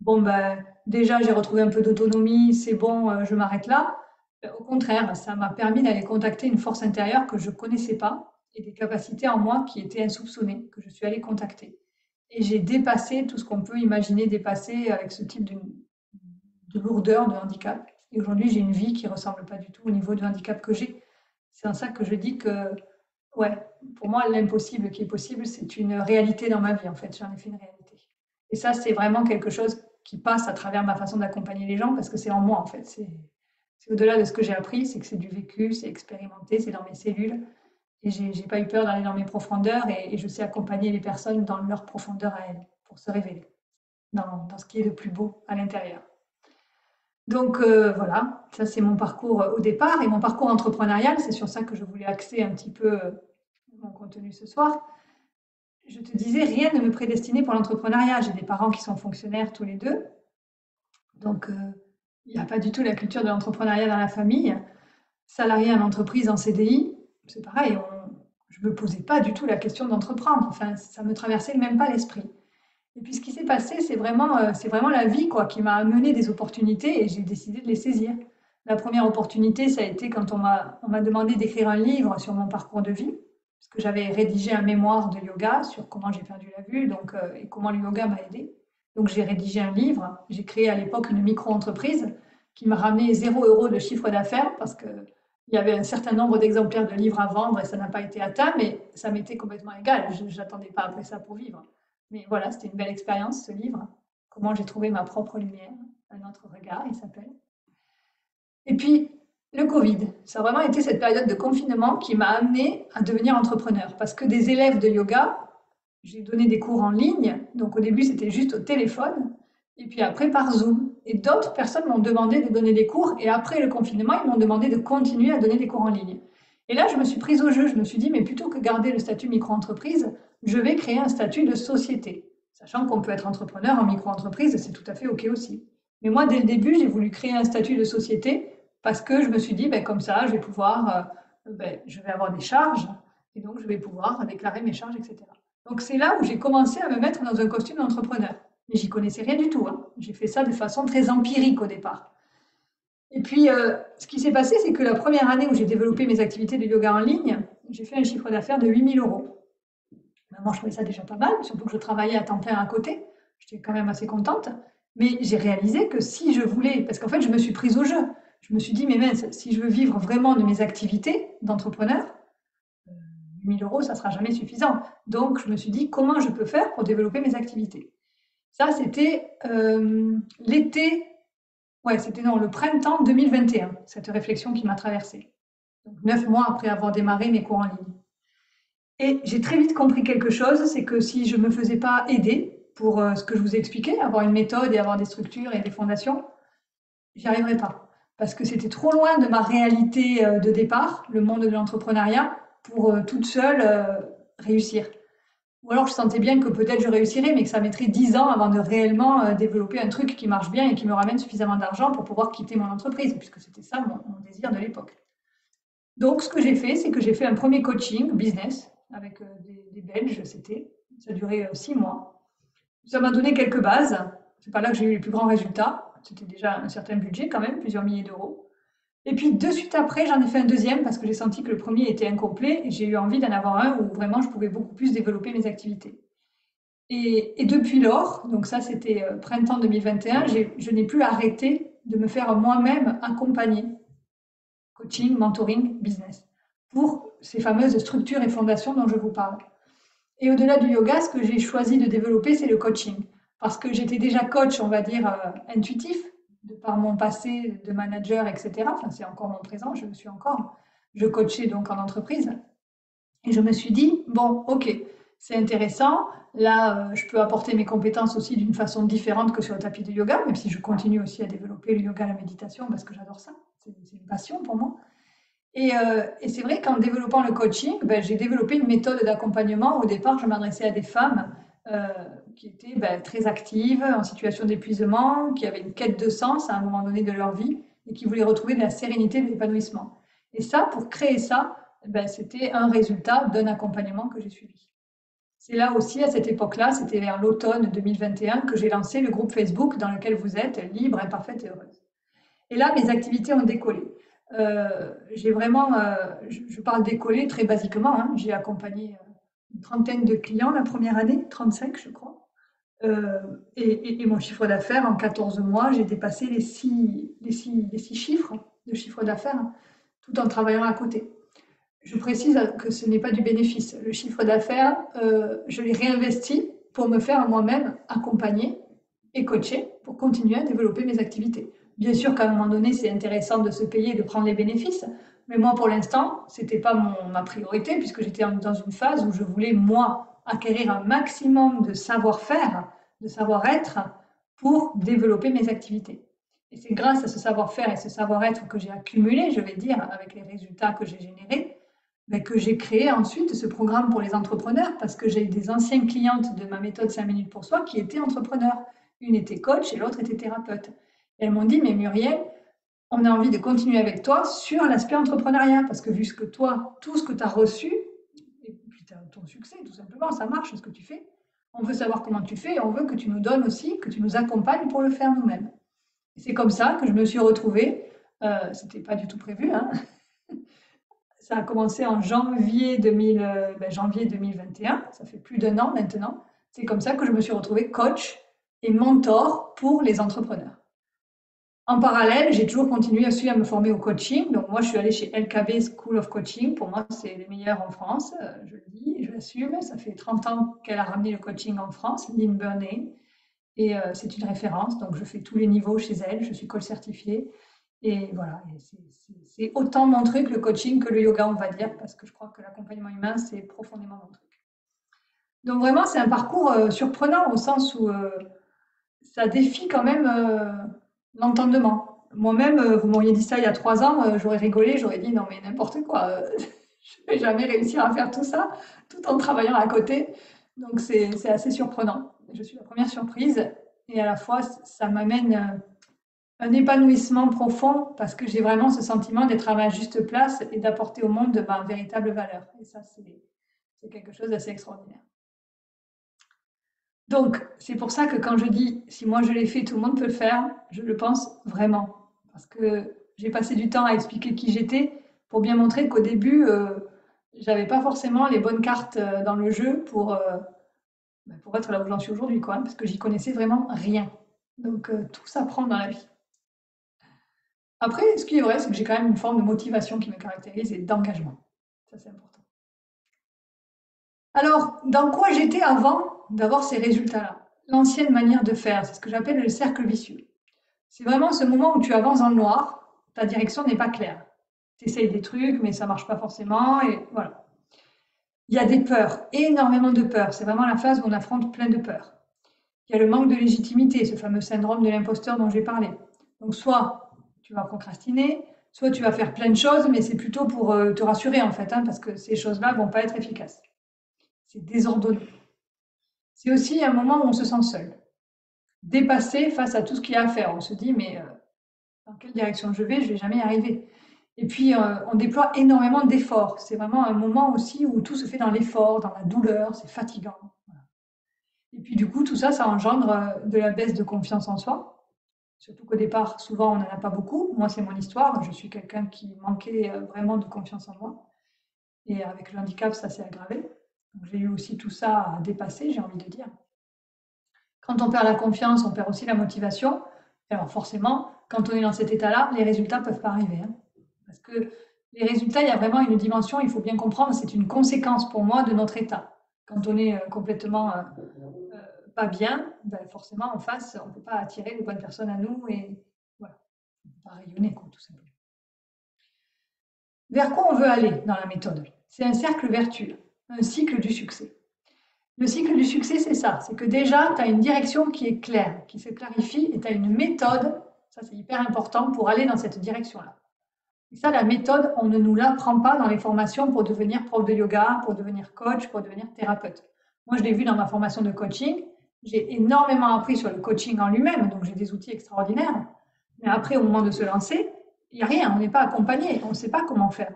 bon, ben, déjà, j'ai retrouvé un peu d'autonomie, c'est bon, je m'arrête là. Au contraire, ça m'a permis d'aller contacter une force intérieure que je ne connaissais pas et des capacités en moi qui étaient insoupçonnées, que je suis allée contacter. Et j'ai dépassé tout ce qu'on peut imaginer dépasser avec ce type de lourdeur, de handicap. Et aujourd'hui, j'ai une vie qui ne ressemble pas du tout au niveau du handicap que j'ai. C'est en ça que je dis que, ouais, pour moi, l'impossible qui est possible, c'est une réalité dans ma vie, en fait. J'en ai fait une réalité. Et ça, c'est vraiment quelque chose qui passe à travers ma façon d'accompagner les gens parce que c'est en moi, en fait. C'est au-delà de ce que j'ai appris, c'est que c'est du vécu, c'est expérimenté, c'est dans mes cellules. Et j'ai pas eu peur d'aller dans mes profondeurs et je sais accompagner les personnes dans leur profondeur à elles pour se révéler dans ce qui est le plus beau à l'intérieur. Donc voilà, ça c'est mon parcours au départ et mon parcours entrepreneurial, c'est sur ça que je voulais axer un petit peu mon contenu ce soir. Je te disais, rien ne me prédestinait pour l'entrepreneuriat. J'ai des parents qui sont fonctionnaires tous les deux. Donc, il n'y a pas du tout la culture de l'entrepreneuriat dans la famille. Salarié en entreprise, en CDI, c'est pareil. je me posais pas du tout la question d'entreprendre. Enfin, ça me traversait même pas l'esprit. Et puis ce qui s'est passé, c'est vraiment la vie quoi, qui m'a amené des opportunités et j'ai décidé de les saisir. La première opportunité, ça a été quand on m'a demandé d'écrire un livre sur mon parcours de vie, parce que j'avais rédigé un mémoire de yoga sur comment j'ai perdu la vue donc, et comment le yoga m'a aidé. Donc j'ai rédigé un livre, j'ai créé à l'époque une micro-entreprise qui m'a ramené 0 € de chiffre d'affaires parce qu'il y avait un certain nombre d'exemplaires de livres à vendre et ça n'a pas été atteint, mais ça m'était complètement égal, je n'attendais pas après ça pour vivre. Mais voilà, c'était une belle expérience, ce livre. Comment j'ai trouvé ma propre lumière, un autre regard, il s'appelle. Et puis, le Covid, ça a vraiment été cette période de confinement qui m'a amenée à devenir entrepreneur. Parce que des élèves de yoga, j'ai donné des cours en ligne. Donc au début, c'était juste au téléphone. Et puis après, par Zoom. Et d'autres personnes m'ont demandé de donner des cours. Et après le confinement, ils m'ont demandé de continuer à donner des cours en ligne. Et là, je me suis prise au jeu. Je me suis dit, mais plutôt que garder le statut micro-entreprise, je vais créer un statut de société. Sachant qu'on peut être entrepreneur en micro-entreprise, c'est tout à fait OK aussi. Mais moi, dès le début, j'ai voulu créer un statut de société parce que je me suis dit, ben, comme ça, je vais pouvoir, ben, je vais avoir des charges et donc je vais pouvoir déclarer mes charges, etc. Donc c'est là où j'ai commencé à me mettre dans un costume d'entrepreneur. Mais j'y connaissais rien du tout, hein. J'ai fait ça de façon très empirique au départ. Et puis, ce qui s'est passé, c'est que la première année où j'ai développé mes activités de yoga en ligne, j'ai fait un chiffre d'affaires de 8 000 €. Moi, je trouvais ça déjà pas mal, surtout que je travaillais à temps plein à côté. J'étais quand même assez contente. Mais j'ai réalisé que si je voulais, parce qu'en fait, je me suis prise au jeu. Je me suis dit, mais mince, si je veux vivre vraiment de mes activités d'entrepreneur, 8 000 €, ça ne sera jamais suffisant. Donc, je me suis dit, comment je peux faire pour développer mes activités? Ça, c'était l'été, ouais, c'était non, le printemps 2021, cette réflexion qui m'a traversée. Donc, 9 mois après avoir démarré mes cours en ligne. Et j'ai très vite compris quelque chose, c'est que si je ne me faisais pas aider pour ce que je vous ai expliqué, avoir une méthode et avoir des structures et des fondations, j'y arriverais pas. Parce que c'était trop loin de ma réalité de départ, le monde de l'entrepreneuriat, pour toute seule réussir. Ou alors je sentais bien que peut-être je réussirais, mais que ça mettrait 10 ans avant de réellement développer un truc qui marche bien et qui me ramène suffisamment d'argent pour pouvoir quitter mon entreprise, puisque c'était ça mon désir de l'époque. Donc, ce que j'ai fait, c'est que j'ai fait un premier coaching business avec des Belges, ça a duré 6 mois. Ça m'a donné quelques bases. C'est pas là que j'ai eu les plus grands résultats. C'était déjà un certain budget quand même, plusieurs milliers d'euros. Et puis de suite après, j'en ai fait un deuxième parce que j'ai senti que le premier était incomplet et j'ai eu envie d'en avoir un où vraiment je pouvais beaucoup plus développer mes activités. Et depuis lors, donc ça c'était printemps 2021, je n'ai plus arrêté de me faire moi-même accompagner coaching, mentoring, business, pour ces fameuses structures et fondations dont je vous parle. Et au-delà du yoga, ce que j'ai choisi de développer, c'est le coaching. Parce que j'étais déjà coach, on va dire, intuitif, de par mon passé de manager, etc. Enfin, c'est encore mon présent, je le suis encore. Je coachais donc en entreprise. Et je me suis dit, bon, ok, c'est intéressant. Là, je peux apporter mes compétences aussi d'une façon différente que sur le tapis de yoga, même si je continue aussi à développer le yoga et la méditation parce que j'adore ça. C'est une passion pour moi. Et c'est vrai qu'en développant le coaching, ben, j'ai développé une méthode d'accompagnement. Au départ, je m'adressais à des femmes qui étaient très actives, en situation d'épuisement, qui avaient une quête de sens à un moment donné de leur vie et qui voulaient retrouver de la sérénité, de l'épanouissement. Et ça, pour créer ça, ben, c'était un résultat d'un accompagnement que j'ai suivi. C'est là aussi, à cette époque-là, c'était vers l'automne 2021, que j'ai lancé le groupe Facebook dans lequel vous êtes, libre, imparfaite et heureuse. Et là, mes activités ont décollé. J'ai vraiment, je parle décollé très basiquement, hein. J'ai accompagné une trentaine de clients la première année, 35 je crois. Et mon chiffre d'affaires, en 14 mois, j'ai dépassé les six chiffres de chiffre d'affaires, tout en travaillant à côté. Je précise que ce n'est pas du bénéfice. Le chiffre d'affaires, je l'ai réinvesti pour me faire moi-même accompagner et coacher pour continuer à développer mes activités. Bien sûr qu'à un moment donné, c'est intéressant de se payer et de prendre les bénéfices, mais moi, pour l'instant, ce n'était pas ma priorité puisque j'étais dans une phase où je voulais, moi, acquérir un maximum de savoir-faire, de savoir-être pour développer mes activités. Et c'est grâce à ce savoir-faire et ce savoir-être que j'ai accumulé, je vais dire, avec les résultats que j'ai générés, que j'ai créé ensuite ce programme pour les entrepreneurs parce que j'ai eu des anciennes clientes de ma méthode 5 minutes pour soi qui étaient entrepreneurs. Une était coach et l'autre était thérapeute. Et elles m'ont dit, mais Muriel, on a envie de continuer avec toi sur l'aspect entrepreneuriat parce que vu que toi, tout ce que tu as reçu, puis ton succès, tout simplement, ça marche ce que tu fais. On veut savoir comment tu fais et on veut que tu nous donnes aussi, que tu nous accompagnes pour le faire nous-mêmes. Et c'est comme ça que je me suis retrouvée, c'était pas du tout prévu, hein. Ça a commencé en janvier 2021, ça fait plus d'1 an maintenant. C'est comme ça que je me suis retrouvée coach et mentor pour les entrepreneurs. En parallèle, j'ai toujours continué aussi à me former au coaching. Donc moi, je suis allée chez LKB School of Coaching. Pour moi, c'est les meilleurs en France. Je le dis, je l'assume. Ça fait 30 ans qu'elle a ramené le coaching en France, Lynn Burney. Et c'est une référence. Donc je fais tous les niveaux chez elle. Je suis coach certifiée. Et voilà, c'est autant mon truc, le coaching, que le yoga, on va dire, parce que je crois que l'accompagnement humain, c'est profondément mon truc. Donc vraiment, c'est un parcours surprenant au sens où ça défie quand même l'entendement. Moi-même, vous m'auriez dit ça il y a 3 ans, j'aurais rigolé, j'aurais dit non mais n'importe quoi, je ne vais jamais réussir à faire tout ça tout en travaillant à côté. Donc c'est assez surprenant. Je suis la première surprise et à la fois ça m'amène un épanouissement profond parce que j'ai vraiment ce sentiment d'être à ma juste place et d'apporter au monde ma véritable valeur. Et ça, c'est quelque chose d'assez extraordinaire. Donc, c'est pour ça que quand je dis si moi je l'ai fait, tout le monde peut le faire, je le pense vraiment. Parce que j'ai passé du temps à expliquer qui j'étais pour bien montrer qu'au début, j'avais pas forcément les bonnes cartes dans le jeu pour être là où j'en suis aujourd'hui, quoi, parce que j'y connaissais vraiment rien. Donc, tout s'apprend dans la vie. Après, ce qui est vrai, c'est que j'ai quand même une forme de motivation qui me caractérise et d'engagement. Ça, c'est important. Alors, dans quoi j'étais avant d'avoir ces résultats-là? L'ancienne manière de faire, c'est ce que j'appelle le cercle vicieux. C'est vraiment ce moment où tu avances dans le noir, ta direction n'est pas claire. Tu essayes des trucs, mais ça ne marche pas forcément, et voilà. Il y a des peurs, énormément de peurs. C'est vraiment la phase où on affronte plein de peurs. Il y a le manque de légitimité, ce fameux syndrome de l'imposteur dont j'ai parlé. Donc, soit tu vas procrastiner, soit tu vas faire plein de choses, mais c'est plutôt pour te rassurer en fait, hein, parce que ces choses-là ne vont pas être efficaces. C'est désordonné. C'est aussi un moment où on se sent seul, dépassé face à tout ce qu'il y a à faire. On se dit, mais dans quelle direction je vais jamais y arriver. Et puis, on déploie énormément d'efforts. C'est vraiment un moment aussi où tout se fait dans l'effort, dans la douleur, c'est fatigant. Voilà. Et puis, du coup, tout ça, ça engendre de la baisse de confiance en soi. Surtout qu'au départ, souvent, on n'en a pas beaucoup. Moi, c'est mon histoire. Je suis quelqu'un qui manquait vraiment de confiance en moi. Et avec le handicap, ça s'est aggravé. Donc, j'ai eu aussi tout ça à dépasser, j'ai envie de dire. Quand on perd la confiance, on perd aussi la motivation. Alors forcément, quand on est dans cet état-là, les résultats ne peuvent pas arriver, hein. Parce que les résultats, il y a vraiment une dimension, il faut bien comprendre, c'est une conséquence pour moi de notre état. Quand on est complètement pas bien, ben forcément en face, on ne peut pas attirer les bonnes personnes à nous et voilà, on ne peut pas rayonner, quoi, tout simplement. Vers quoi on veut aller dans la méthode? C'est un cercle vertueux, un cycle du succès. Le cycle du succès, c'est ça. C'est que déjà, tu as une direction qui est claire, qui se clarifie, et tu as une méthode, ça c'est hyper important, pour aller dans cette direction-là. Et ça, la méthode, on ne nous l'apprend pas dans les formations pour devenir prof de yoga, pour devenir coach, pour devenir thérapeute. Moi, je l'ai vu dans ma formation de coaching. J'ai énormément appris sur le coaching en lui-même, donc j'ai des outils extraordinaires. Mais après, au moment de se lancer, il n'y a rien, on n'est pas accompagné, on ne sait pas comment faire.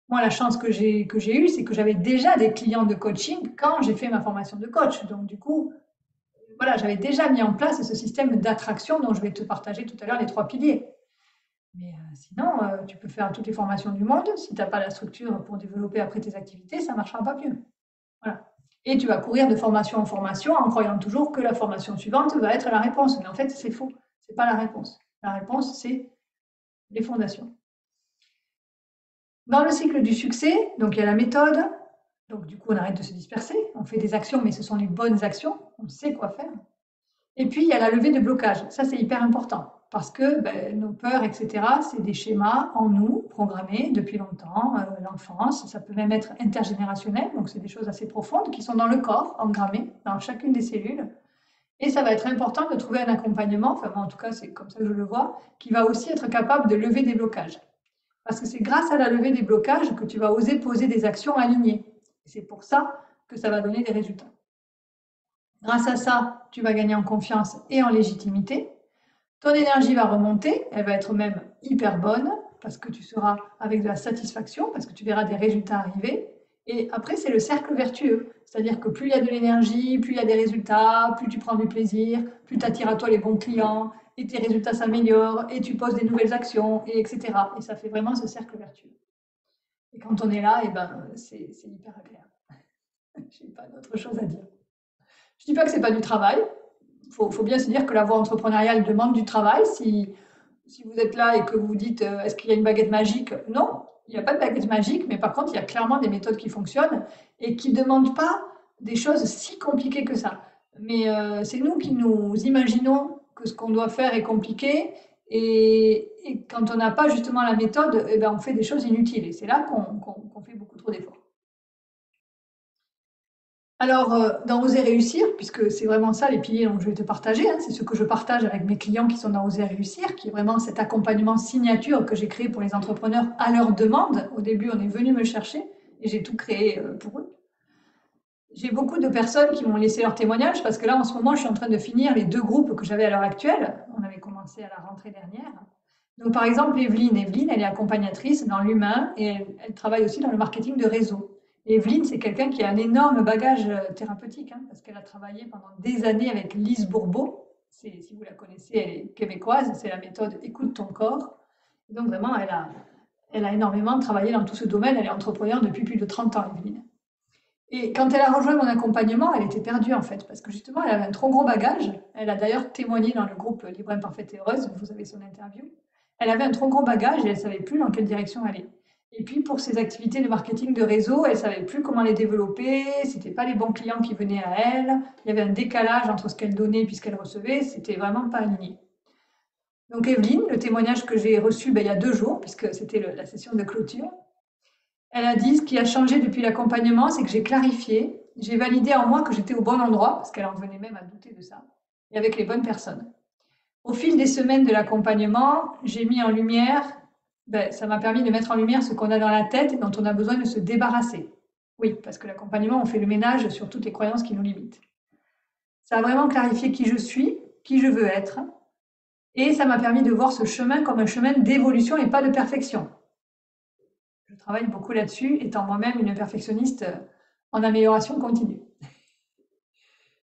Moi, la chance que j'ai eue, c'est que j'avais déjà des clients de coaching quand j'ai fait ma formation de coach. Donc, du coup, voilà, j'avais déjà mis en place ce système d'attraction dont je vais te partager tout à l'heure les 3 piliers. Mais sinon, tu peux faire toutes les formations du monde. Si tu n'as pas la structure pour développer après tes activités, ça ne marchera pas mieux. Voilà. Et tu vas courir de formation en formation en croyant toujours que la formation suivante va être la réponse. Mais en fait, c'est faux. Ce n'est pas la réponse. La réponse, c'est les fondations. Dans le cycle du succès, donc il y a la méthode. Donc du coup, on arrête de se disperser. On fait des actions, mais ce sont les bonnes actions. On sait quoi faire. Et puis, il y a la levée de blocage. Ça, c'est hyper important parce que nos peurs, etc., c'est des schémas en nous, programmés depuis longtemps, l'enfance. Ça peut même être intergénérationnel. Donc, c'est des choses assez profondes qui sont dans le corps, engrammées dans chacune des cellules. Et ça va être important de trouver un accompagnement, enfin moi en tout cas, c'est comme ça que je le vois, qui va aussi être capable de lever des blocages. Parce que c'est grâce à la levée des blocages que tu vas oser poser des actions alignées. Et c'est pour ça que ça va donner des résultats. Grâce à ça, tu vas gagner en confiance et en légitimité. Ton énergie va remonter, elle va être même hyper bonne, parce que tu seras avec de la satisfaction, parce que tu verras des résultats arriver. Et après, c'est le cercle vertueux. C'est-à-dire que plus il y a de l'énergie, plus il y a des résultats, plus tu prends du plaisir, plus tu attires à toi les bons clients, et tes résultats s'améliorent, et tu poses des nouvelles actions, et etc. Et ça fait vraiment ce cercle vertueux. Et quand on est là, eh ben, c'est hyper agréable. Je n'ai pas d'autre chose à dire. Je ne dis pas que ce n'est pas du travail. Faut bien se dire que la voie entrepreneuriale demande du travail. Si vous êtes là et que vous vous dites est-ce qu'il y a une baguette magique? Non, il n'y a pas de baguette magique, mais par contre, il y a clairement des méthodes qui fonctionnent et qui ne demandent pas des choses si compliquées que ça. Mais c'est nous qui nous imaginons que ce qu'on doit faire est compliqué et quand on n'a pas justement la méthode, eh ben, on fait des choses inutiles et c'est là qu'on fait beaucoup trop d'efforts. Alors, dans Oser réussir, puisque c'est vraiment ça les piliers dont je vais te partager, hein, c'est ce que je partage avec mes clients qui sont dans Oser réussir, qui est vraiment cet accompagnement signature que j'ai créé pour les entrepreneurs à leur demande. Au début, on est venu me chercher et j'ai tout créé pour eux. J'ai beaucoup de personnes qui m'ont laissé leur témoignage parce que là, en ce moment, je suis en train de finir les 2 groupes que j'avais à l'heure actuelle. On avait commencé à la rentrée dernière. Donc, par exemple, Evelyne. Evelyne, elle est accompagnatrice dans l'humain et elle travaille aussi dans le marketing de réseau. Et Evelyne, c'est quelqu'un qui a un énorme bagage thérapeutique hein, parce qu'elle a travaillé pendant des années avec Lise Bourbeau. Si vous la connaissez, elle est québécoise. C'est la méthode Écoute ton corps. Et donc, vraiment, elle a énormément travaillé dans tout ce domaine. Elle est entrepreneur depuis plus de 30 ans, Evelyne. Et quand elle a rejoint mon accompagnement, elle était perdue en fait, parce que justement, elle avait un trop gros bagage. Elle a d'ailleurs témoigné dans le groupe Libre, Imparfaite et Heureuse, vous avez son interview. Elle avait un trop gros bagage et elle ne savait plus dans quelle direction aller. Et puis pour ses activités de marketing de réseau, elle ne savait plus comment les développer, c'était pas les bons clients qui venaient à elle, il y avait un décalage entre ce qu'elle donnait et ce qu'elle recevait, c'était vraiment pas aligné. Donc Evelyne, le témoignage que j'ai reçu il y a 2 jours, puisque c'était la session de clôture, elle a dit: «Ce qui a changé depuis l'accompagnement, c'est que j'ai clarifié, j'ai validé en moi que j'étais au bon endroit», parce qu'elle en venait même à douter de ça, et avec les bonnes personnes. Au fil des semaines de l'accompagnement, j'ai mis en lumière, ça m'a permis de mettre en lumière ce qu'on a dans la tête et dont on a besoin de se débarrasser. Oui, parce que l'accompagnement, on fait le ménage sur toutes les croyances qui nous limitent. Ça a vraiment clarifié qui je suis, qui je veux être, et ça m'a permis de voir ce chemin comme un chemin d'évolution et pas de perfection. Je travaille beaucoup là-dessus, étant moi-même une perfectionniste en amélioration continue.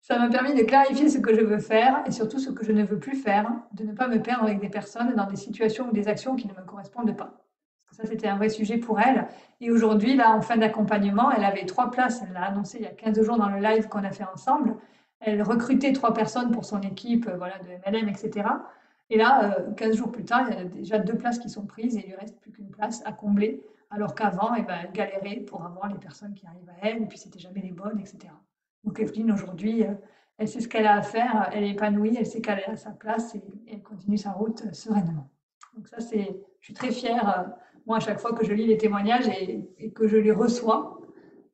Ça m'a permis de clarifier ce que je veux faire et surtout ce que je ne veux plus faire, de ne pas me perdre avec des personnes dans des situations ou des actions qui ne me correspondent pas. Ça, c'était un vrai sujet pour elle. Et aujourd'hui, là, en fin d'accompagnement, elle avait 3 places. Elle l'a annoncé il y a 15 jours dans le live qu'on a fait ensemble. Elle recrutait 3 personnes pour son équipe voilà, de MLM, etc. Et là, 15 jours plus tard, il y a déjà 2 places qui sont prises et il lui reste plus qu'une place à combler. Alors qu'avant, elle galérait pour avoir les personnes qui arrivent à elle, et puis c'était jamais les bonnes, etc. Donc Evelyne, aujourd'hui, elle sait ce qu'elle a à faire, elle est épanouie, elle sait qu'elle est à sa place et elle continue sa route sereinement. Donc ça, je suis très fière, moi, à chaque fois que je lis les témoignages et que je les reçois,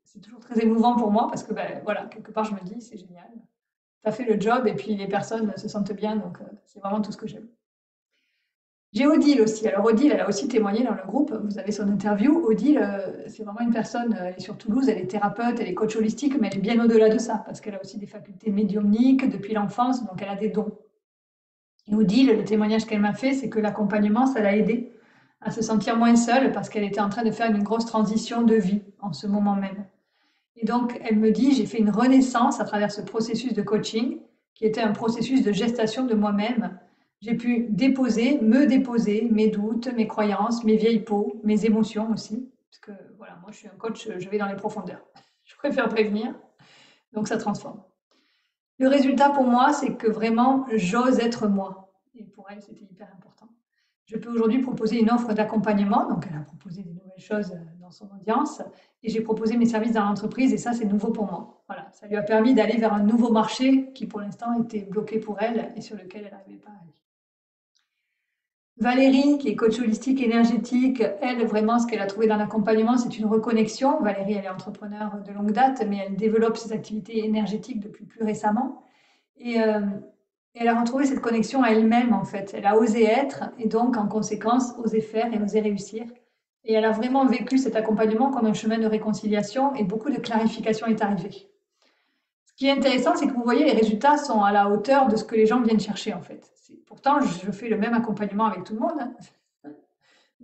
c'est toujours très émouvant pour moi parce que, voilà, quelque part, je me dis, c'est génial. Tu as fait le job et puis les personnes se sentent bien, donc c'est vraiment tout ce que j'aime. J'ai Odile aussi. Alors Odile, elle a aussi témoigné dans le groupe. Vous avez son interview. Odile, c'est vraiment une personne, elle est sur Toulouse, elle est thérapeute, elle est coach holistique, mais elle est bien au-delà de ça, parce qu'elle a aussi des facultés médiumniques depuis l'enfance, donc elle a des dons. Et Odile, le témoignage qu'elle m'a fait, c'est que l'accompagnement, ça l'a aidée à se sentir moins seule, parce qu'elle était en train de faire une grosse transition de vie en ce moment même. Et donc, elle me dit, j'ai fait une renaissance à travers ce processus de coaching, qui était un processus de gestation de moi-même. J'ai pu me déposer mes doutes, mes croyances, mes vieilles peaux, mes émotions aussi. Parce que voilà, moi je suis un coach, je vais dans les profondeurs. Je préfère prévenir, donc ça transforme. Le résultat pour moi, c'est que vraiment, j'ose être moi. Et pour elle, c'était hyper important. Je peux aujourd'hui proposer une offre d'accompagnement. Donc, elle a proposé des nouvelles choses dans son audience. Et j'ai proposé mes services dans l'entreprise. Et ça, c'est nouveau pour moi. Voilà, ça lui a permis d'aller vers un nouveau marché qui, pour l'instant, était bloqué pour elle et sur lequel elle n'arrivait pas à aller. Valérie, qui est coach holistique énergétique, elle, vraiment, ce qu'elle a trouvé dans l'accompagnement, c'est une reconnexion. Valérie, elle est entrepreneure de longue date, mais elle développe ses activités énergétiques depuis plus récemment. Et elle a retrouvé cette connexion à elle-même, en fait. Elle a osé être et donc, en conséquence, osé faire et osé réussir. Et elle a vraiment vécu cet accompagnement comme un chemin de réconciliation et beaucoup de clarification est arrivée. Ce qui est intéressant, c'est que vous voyez, les résultats sont à la hauteur de ce que les gens viennent chercher, en fait. Pourtant, je fais le même accompagnement avec tout le monde,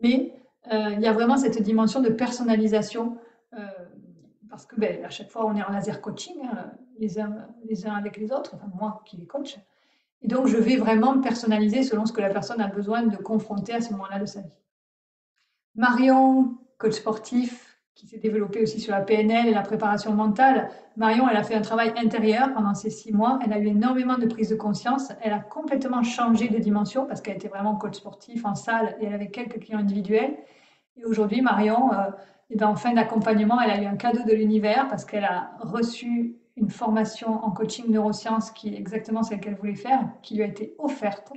mais il y a vraiment cette dimension de personnalisation parce que ben, à chaque fois, on est en laser coaching, hein, les uns avec les autres, enfin moi qui les coach. Et donc, je vais vraiment personnaliser selon ce que la personne a besoin de confronter à ce moment-là de sa vie. Marion, coach sportif, qui s'est développée aussi sur la PNL et la préparation mentale. Marion, elle a fait un travail intérieur pendant ces 6 mois. Elle a eu énormément de prise de conscience. Elle a complètement changé de dimension parce qu'elle était vraiment coach sportif en salle et elle avait quelques clients individuels. Et aujourd'hui, Marion, en fin d'accompagnement, elle a eu un cadeau de l'univers parce qu'elle a reçu une formation en coaching neurosciences qui est exactement celle qu'elle voulait faire, qui lui a été offerte.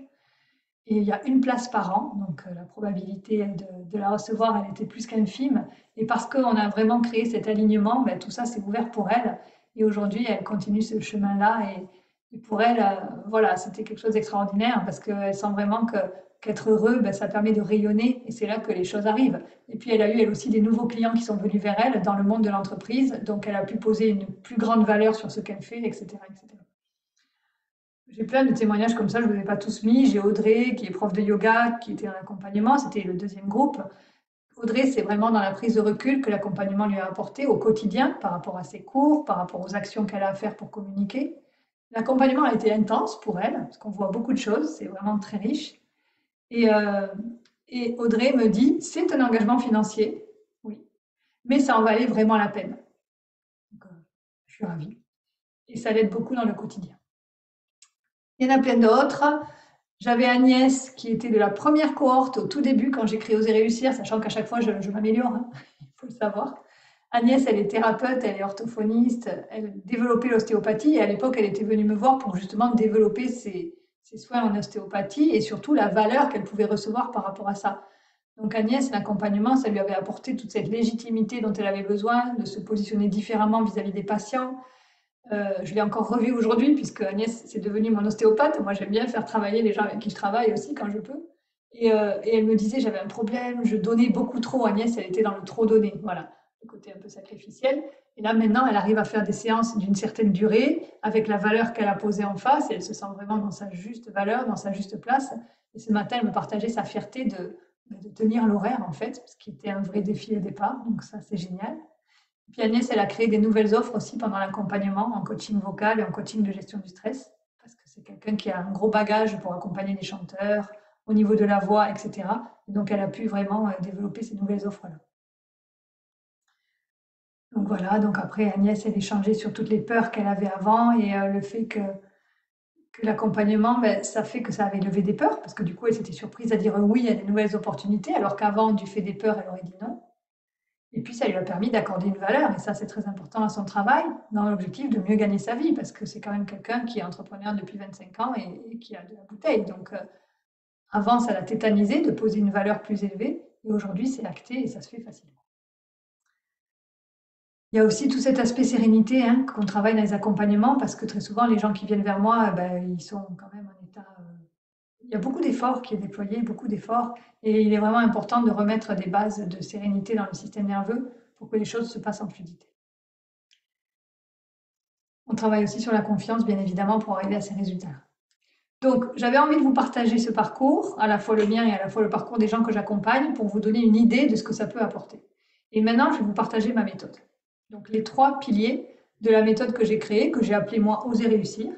Et il y a une place par an, donc la probabilité de la recevoir, elle était plus qu'infime. Et parce qu'on a vraiment créé cet alignement, ben, tout ça s'est ouvert pour elle. Et aujourd'hui, elle continue ce chemin-là. Et pour elle, voilà, c'était quelque chose d'extraordinaire parce qu'elle sent vraiment qu'être heureux, ben, ça permet de rayonner. Et c'est là que les choses arrivent. Et puis, elle a eu, elle aussi, des nouveaux clients qui sont venus vers elle dans le monde de l'entreprise. Donc, elle a pu poser une plus grande valeur sur ce qu'elle fait, etc., etc. J'ai plein de témoignages comme ça, je ne vous ai pas tous mis. J'ai Audrey, qui est prof de yoga, qui était en accompagnement, c'était le deuxième groupe. Audrey, c'est vraiment dans la prise de recul que l'accompagnement lui a apporté au quotidien, par rapport à ses cours, par rapport aux actions qu'elle a à faire pour communiquer. L'accompagnement a été intense pour elle, parce qu'on voit beaucoup de choses, c'est vraiment très riche. Et, euh, et Audrey me dit, c'est un engagement financier, oui, mais ça en valait vraiment la peine. Donc, je suis ravie. Et ça l'aide beaucoup dans le quotidien. Il y en a plein d'autres. J'avais Agnès qui était de la première cohorte au tout début quand j'ai créé Oser Réussir, sachant qu'à chaque fois je m'améliore, hein, il faut le savoir. Agnès, elle est thérapeute, elle est orthophoniste, elle développait l'ostéopathie et à l'époque, elle était venue me voir pour justement développer ses soins en ostéopathie et surtout la valeur qu'elle pouvait recevoir par rapport à ça. Donc Agnès, l'accompagnement, ça lui avait apporté toute cette légitimité dont elle avait besoin, de se positionner différemment vis-à-vis des patients, je l'ai encore revu aujourd'hui puisque Agnès c'est devenue mon ostéopathe. Moi, j'aime bien faire travailler les gens avec qui je travaille aussi quand je peux. Et elle me disait j'avais un problème, je donnais beaucoup trop. Agnès, elle était dans le trop donné, voilà, le côté un peu sacrificiel. Et là, maintenant, elle arrive à faire des séances d'une certaine durée avec la valeur qu'elle a posée en face et elle se sent vraiment dans sa juste valeur, dans sa juste place. Et ce matin, elle me partageait sa fierté de tenir l'horaire en fait, ce qui était un vrai défi au départ. Donc ça, c'est génial. Puis Agnès, elle a créé des nouvelles offres aussi pendant l'accompagnement en coaching vocal et en coaching de gestion du stress, parce que c'est quelqu'un qui a un gros bagage pour accompagner des chanteurs, au niveau de la voix, etc. Et donc, elle a pu vraiment développer ces nouvelles offres-là. Donc voilà, donc après, Agnès, elle échangeait sur toutes les peurs qu'elle avait avant et le fait que l'accompagnement, ben, ça fait que ça avait levé des peurs, parce que du coup, elle s'était surprise à dire oui à des nouvelles opportunités, alors qu'avant, du fait des peurs, elle aurait dit non. Et puis, ça lui a permis d'accorder une valeur, et ça, c'est très important à son travail, dans l'objectif de mieux gagner sa vie, parce que c'est quand même quelqu'un qui est entrepreneur depuis 25 ans et qui a de la bouteille. Donc, avant, ça l'a tétanisé de poser une valeur plus élevée, et aujourd'hui, c'est acté et ça se fait facilement. Il y a aussi tout cet aspect sérénité hein, qu'on travaille dans les accompagnements, parce que très souvent, les gens qui viennent vers moi, ben, ils sont quand même en état... il y a beaucoup d'efforts qui est déployé, beaucoup d'efforts, et il est vraiment important de remettre des bases de sérénité dans le système nerveux pour que les choses se passent en fluidité. On travaille aussi sur la confiance, bien évidemment, pour arriver à ces résultats. Donc, j'avais envie de vous partager ce parcours, à la fois le mien et à la fois le parcours des gens que j'accompagne, pour vous donner une idée de ce que ça peut apporter. Et maintenant, je vais vous partager ma méthode. Donc, les 3 piliers de la méthode que j'ai créée, que j'ai appelée moi Oser réussir.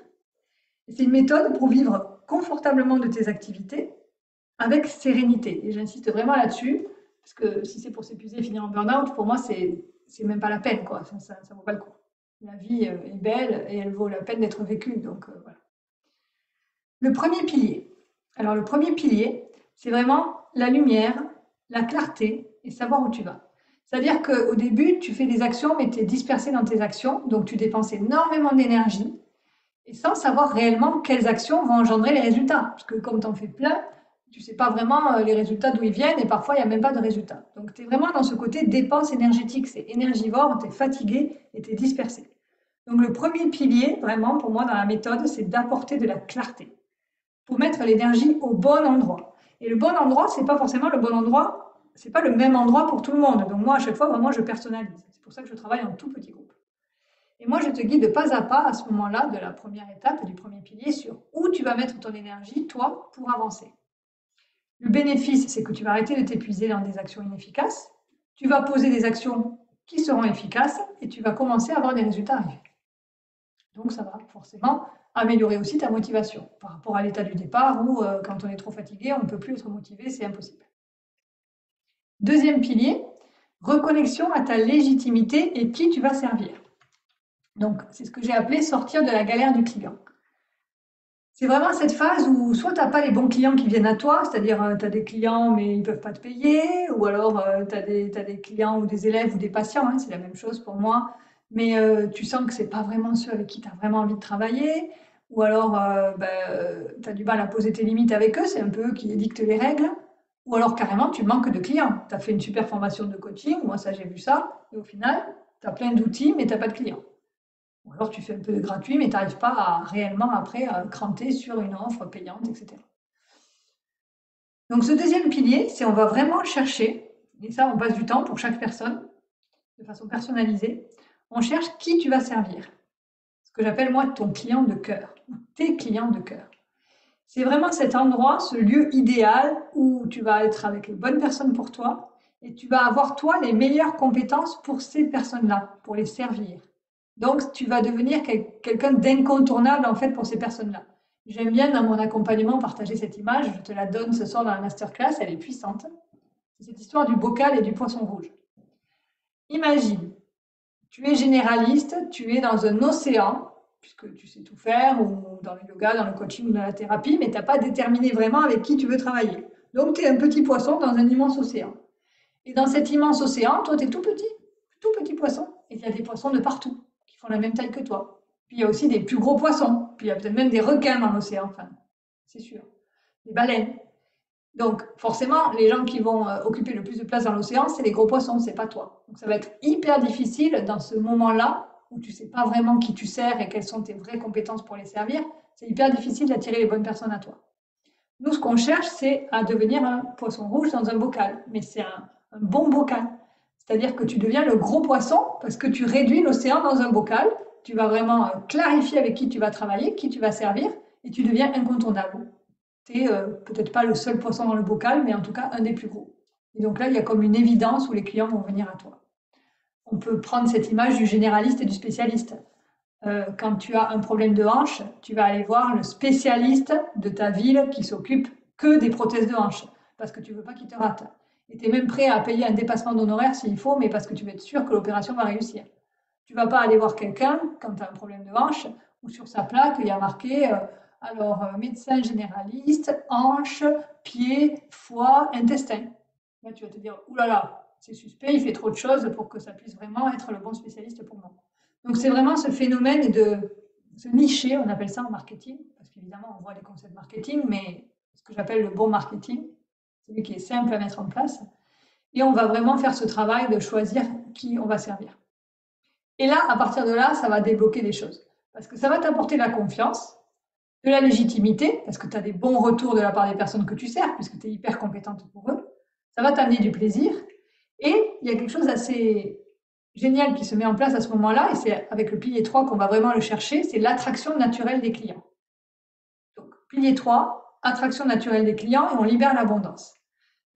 C'est une méthode pour vivre confortablement de tes activités avec sérénité. Et j'insiste vraiment là-dessus, parce que si c'est pour s'épuiser et finir en burn-out, pour moi, c'est même pas la peine, quoi. Enfin, ça vaut pas le coup. La vie est belle et elle vaut la peine d'être vécue. Donc, voilà. Le premier pilier. Alors, le premier pilier, c'est vraiment la lumière, la clarté et savoir où tu vas. C'est-à-dire qu'au début, tu fais des actions, mais tu es dispersé dans tes actions, donc tu dépenses énormément d'énergie et sans savoir réellement quelles actions vont engendrer les résultats. Parce que comme tu en fais plein, tu ne sais pas vraiment les résultats d'où ils viennent et parfois il n'y a même pas de résultats. Donc tu es vraiment dans ce côté dépense énergétique, c'est énergivore, tu es fatigué et tu es dispersé. Donc le premier pilier, vraiment pour moi dans la méthode, c'est d'apporter de la clarté pour mettre l'énergie au bon endroit. Et le bon endroit, c'est pas forcément le bon endroit, c'est pas le même endroit pour tout le monde. Donc moi, à chaque fois, vraiment, je personnalise. C'est pour ça que je travaille en tout petit groupe. Et moi, je te guide pas à pas à ce moment-là de la première étape, du premier pilier, sur où tu vas mettre ton énergie, toi, pour avancer. Le bénéfice, c'est que tu vas arrêter de t'épuiser dans des actions inefficaces. Tu vas poser des actions qui seront efficaces et tu vas commencer à avoir des résultats arrivés. Donc ça va forcément améliorer aussi ta motivation par rapport à l'état du départ où quand on est trop fatigué, on ne peut plus être motivé, c'est impossible. Deuxième pilier, reconnexion à ta légitimité et qui tu vas servir. Donc c'est ce que j'ai appelé sortir de la galère du client. C'est vraiment cette phase où soit tu n'as pas les bons clients qui viennent à toi, c'est-à-dire tu as des clients mais ils ne peuvent pas te payer, ou alors tu as des clients ou des élèves ou des patients, hein, c'est la même chose pour moi, mais tu sens que ce n'est pas vraiment ceux avec qui tu as vraiment envie de travailler, ou alors tu as du mal à poser tes limites avec eux, c'est un peu eux qui édictent les règles, ou alors carrément tu manques de clients. Tu as fait une super formation de coaching, moi ça j'ai vu ça, et au final tu as plein d'outils mais tu n'as pas de clients. Ou alors tu fais un peu de gratuit, mais tu n'arrives pas à réellement après à cranter sur une offre payante, etc. Donc ce deuxième pilier, c'est on va vraiment chercher, et ça on passe du temps pour chaque personne, de façon personnalisée, on cherche qui tu vas servir. Ce que j'appelle moi ton client de cœur, ou tes clients de cœur. C'est vraiment cet endroit, ce lieu idéal où tu vas être avec les bonnes personnes pour toi, et tu vas avoir toi les meilleures compétences pour ces personnes-là, pour les servir. Donc, tu vas devenir quelqu'un d'incontournable en fait pour ces personnes-là. J'aime bien dans mon accompagnement partager cette image, je te la donne ce soir dans la masterclass, elle est puissante. C'est cette histoire du bocal et du poisson rouge. Imagine, tu es généraliste, tu es dans un océan, puisque tu sais tout faire, ou dans le yoga, dans le coaching ou dans la thérapie, mais tu n'as pas déterminé vraiment avec qui tu veux travailler. Donc, tu es un petit poisson dans un immense océan. Et dans cet immense océan, toi, tu es tout petit poisson, et il y a des poissons de partout qui font la même taille que toi. Puis il y a aussi des plus gros poissons, puis il y a peut-être même des requins dans l'océan, enfin, c'est sûr, des baleines. Donc forcément, les gens qui vont occuper le plus de place dans l'océan, c'est les gros poissons, c'est pas toi. Donc ça va être hyper difficile dans ce moment-là où tu sais pas vraiment qui tu sers et quelles sont tes vraies compétences pour les servir. C'est hyper difficile d'attirer les bonnes personnes à toi. Nous, ce qu'on cherche, c'est à devenir un poisson rouge dans un bocal, mais c'est un bon bocal. C'est-à-dire que tu deviens le gros poisson parce que tu réduis l'océan dans un bocal, tu vas vraiment clarifier avec qui tu vas travailler, qui tu vas servir, et tu deviens incontournable. Tu n'es peut-être pas le seul poisson dans le bocal, mais en tout cas un des plus gros. Et donc là, il y a comme une évidence où les clients vont venir à toi. On peut prendre cette image du généraliste et du spécialiste. Quand tu as un problème de hanche, tu vas aller voir le spécialiste de ta ville qui s'occupe que des prothèses de hanche, parce que tu ne veux pas qu'il te rate. Et tu es même prêt à payer un dépassement d'honoraires s'il faut, mais parce que tu veux être sûr que l'opération va réussir. Tu ne vas pas aller voir quelqu'un quand tu as un problème de hanche, où sur sa plaque, il y a marqué médecin généraliste, hanche, pied, foie, intestin. Là, tu vas te dire, oulala, c'est suspect, il fait trop de choses pour que ça puisse vraiment être le bon spécialiste pour moi. Donc c'est vraiment ce phénomène de se nicher, on appelle ça en marketing, parce qu'évidemment on voit les concepts marketing, mais ce que j'appelle le bon marketing, celui qui est simple à mettre en place. Et on va vraiment faire ce travail de choisir qui on va servir. Et là, à partir de là, ça va débloquer des choses. Parce que ça va t'apporter de la confiance, de la légitimité, parce que tu as des bons retours de la part des personnes que tu sers, puisque tu es hyper compétente pour eux. Ça va t'amener du plaisir. Et il y a quelque chose d'assez génial qui se met en place à ce moment-là, et c'est avec le pilier 3 qu'on va vraiment le chercher, c'est l'attraction naturelle des clients. Donc, pilier 3, attraction naturelle des clients, et on libère l'abondance.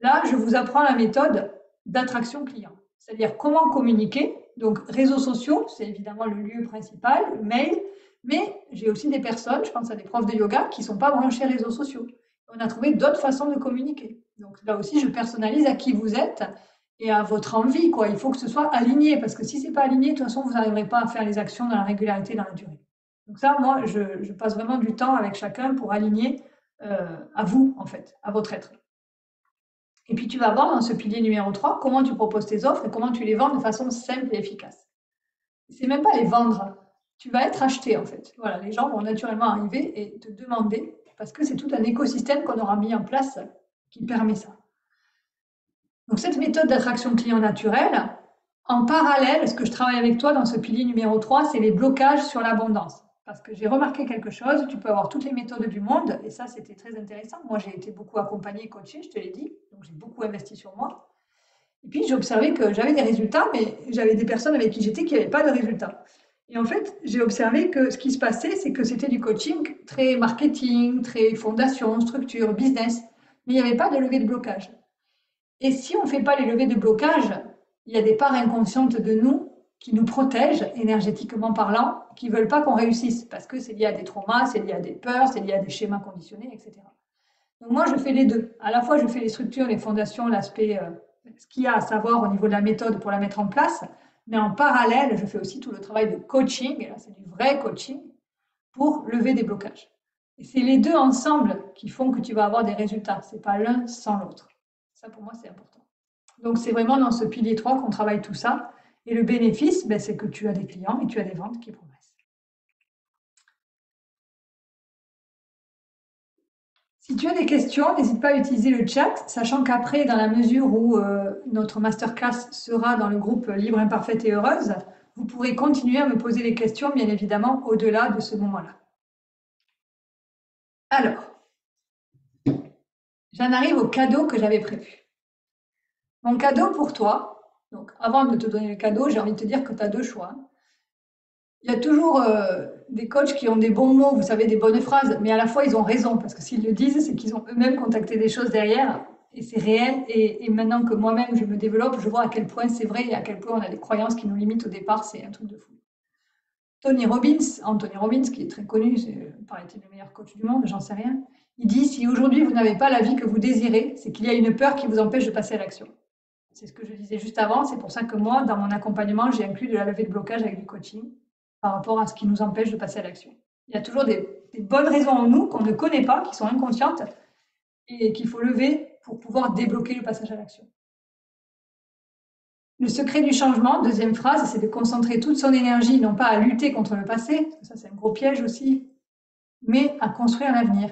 Là, je vous apprends la méthode d'attraction client, c'est-à-dire comment communiquer. Donc, réseaux sociaux, c'est évidemment le lieu principal, le mail, mais j'ai aussi des personnes, je pense à des profs de yoga, qui ne sont pas branchés réseaux sociaux. On a trouvé d'autres façons de communiquer. Donc là aussi, je personnalise à qui vous êtes et à votre envie, quoi. Il faut que ce soit aligné, parce que si ce n'est pas aligné, de toute façon, vous n'arriverez pas à faire les actions dans la régularité, dans la durée. Donc ça, moi, je passe vraiment du temps avec chacun pour aligner à vous, en fait, à votre être. Et puis, tu vas voir dans ce pilier numéro 3 comment tu proposes tes offres et comment tu les vends de façon simple et efficace. C'est même pas les vendre, tu vas être acheté, en fait. Voilà, les gens vont naturellement arriver et te demander, parce que c'est tout un écosystème qu'on aura mis en place qui permet ça. Donc, cette méthode d'attraction client naturelle, en parallèle, ce que je travaille avec toi dans ce pilier numéro 3, c'est les blocages sur l'abondance. Parce que j'ai remarqué quelque chose, tu peux avoir toutes les méthodes du monde, et ça, c'était très intéressant. Moi, j'ai été beaucoup accompagnée et coachée, je te l'ai dit, donc j'ai beaucoup investi sur moi. Et puis, j'ai observé que j'avais des résultats, mais j'avais des personnes avec qui j'étais qui n'avaient pas de résultats. Et en fait, j'ai observé que ce qui se passait, c'est que c'était du coaching très marketing, très fondation, structure, business, mais il n'y avait pas de levée de blocage. Et si on ne fait pas les levées de blocage, il y a des parts inconscientes de nous qui nous protègent, énergétiquement parlant, qui ne veulent pas qu'on réussisse, parce que c'est lié à des traumas, c'est lié à des peurs, c'est lié à des schémas conditionnés, etc. Donc moi, je fais les deux. À la fois, je fais les structures, les fondations, l'aspect, ce qu'il y a à savoir au niveau de la méthode pour la mettre en place, mais en parallèle, je fais aussi tout le travail de coaching, et là c'est du vrai coaching, pour lever des blocages. Et c'est les deux ensemble qui font que tu vas avoir des résultats. Ce n'est pas l'un sans l'autre. Ça, pour moi, c'est important. Donc, c'est vraiment dans ce pilier 3 qu'on travaille tout ça. Et le bénéfice, ben, c'est que tu as des clients et tu as des ventes qui progressent. Si tu as des questions, n'hésite pas à utiliser le chat, sachant qu'après, dans la mesure où notre masterclass sera dans le groupe Libre, Imparfaite et Heureuse, vous pourrez continuer à me poser des questions, bien évidemment, au-delà de ce moment-là. Alors, j'en arrive au cadeau que j'avais prévu. Mon cadeau pour toi, donc avant de te donner le cadeau, j'ai envie de te dire que tu as deux choix. Il y a toujours des coachs qui ont des bons mots, vous savez, des bonnes phrases, mais à la fois ils ont raison, parce que s'ils le disent, c'est qu'ils ont eux-mêmes contacté des choses derrière, et c'est réel, et maintenant que moi-même je me développe, je vois à quel point c'est vrai, et à quel point on a des croyances qui nous limitent au départ, c'est un truc de fou. Anthony Robbins, qui est très connu, c'est paraît-il le meilleur coach du monde, j'en sais rien, il dit, si aujourd'hui vous n'avez pas la vie que vous désirez, c'est qu'il y a une peur qui vous empêche de passer à l'action. C'est ce que je disais juste avant, c'est pour ça que moi, dans mon accompagnement, j'ai inclus de la levée de blocage avec du coaching par rapport à ce qui nous empêche de passer à l'action. Il y a toujours des bonnes raisons en nous qu'on ne connaît pas, qui sont inconscientes et qu'il faut lever pour pouvoir débloquer le passage à l'action. Le secret du changement, deuxième phrase, c'est de concentrer toute son énergie, non pas à lutter contre le passé, ça c'est un gros piège aussi, mais à construire l'avenir.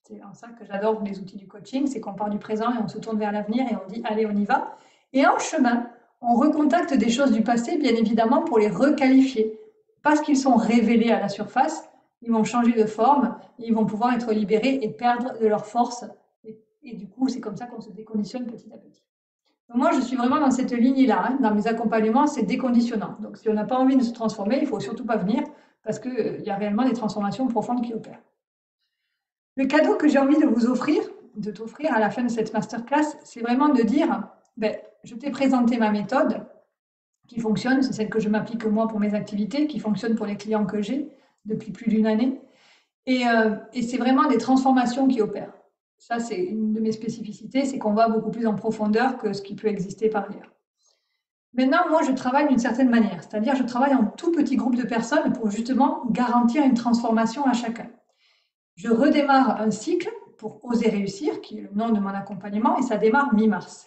C'est en ça que j'adore les outils du coaching, c'est qu'on part du présent et on se tourne vers l'avenir et on dit allez, on y va. Et en chemin, on recontacte des choses du passé, bien évidemment, pour les requalifier. Parce qu'ils sont révélés à la surface, ils vont changer de forme, ils vont pouvoir être libérés et perdre de leur force. Et du coup, c'est comme ça qu'on se déconditionne petit à petit. Donc moi, je suis vraiment dans cette ligne-là. Hein. Dans mes accompagnements, c'est déconditionnant. Donc si on n'a pas envie de se transformer, il ne faut surtout pas venir parce qu'il y a réellement des transformations profondes qui opèrent. Le cadeau que j'ai envie de vous offrir, de t'offrir à la fin de cette masterclass, c'est vraiment de dire, ben, je t'ai présenté ma méthode qui fonctionne, c'est celle que je m'applique moi pour mes activités, qui fonctionne pour les clients que j'ai depuis plus d'une année. Et c'est vraiment des transformations qui opèrent. Ça, c'est une de mes spécificités, c'est qu'on va beaucoup plus en profondeur que ce qui peut exister par ailleurs. Maintenant, moi, je travaille d'une certaine manière, c'est-à-dire je travaille en tout petit groupe de personnes pour justement garantir une transformation à chacun. Je redémarre un cycle pour oser réussir, qui est le nom de mon accompagnement, et ça démarre mi-mars.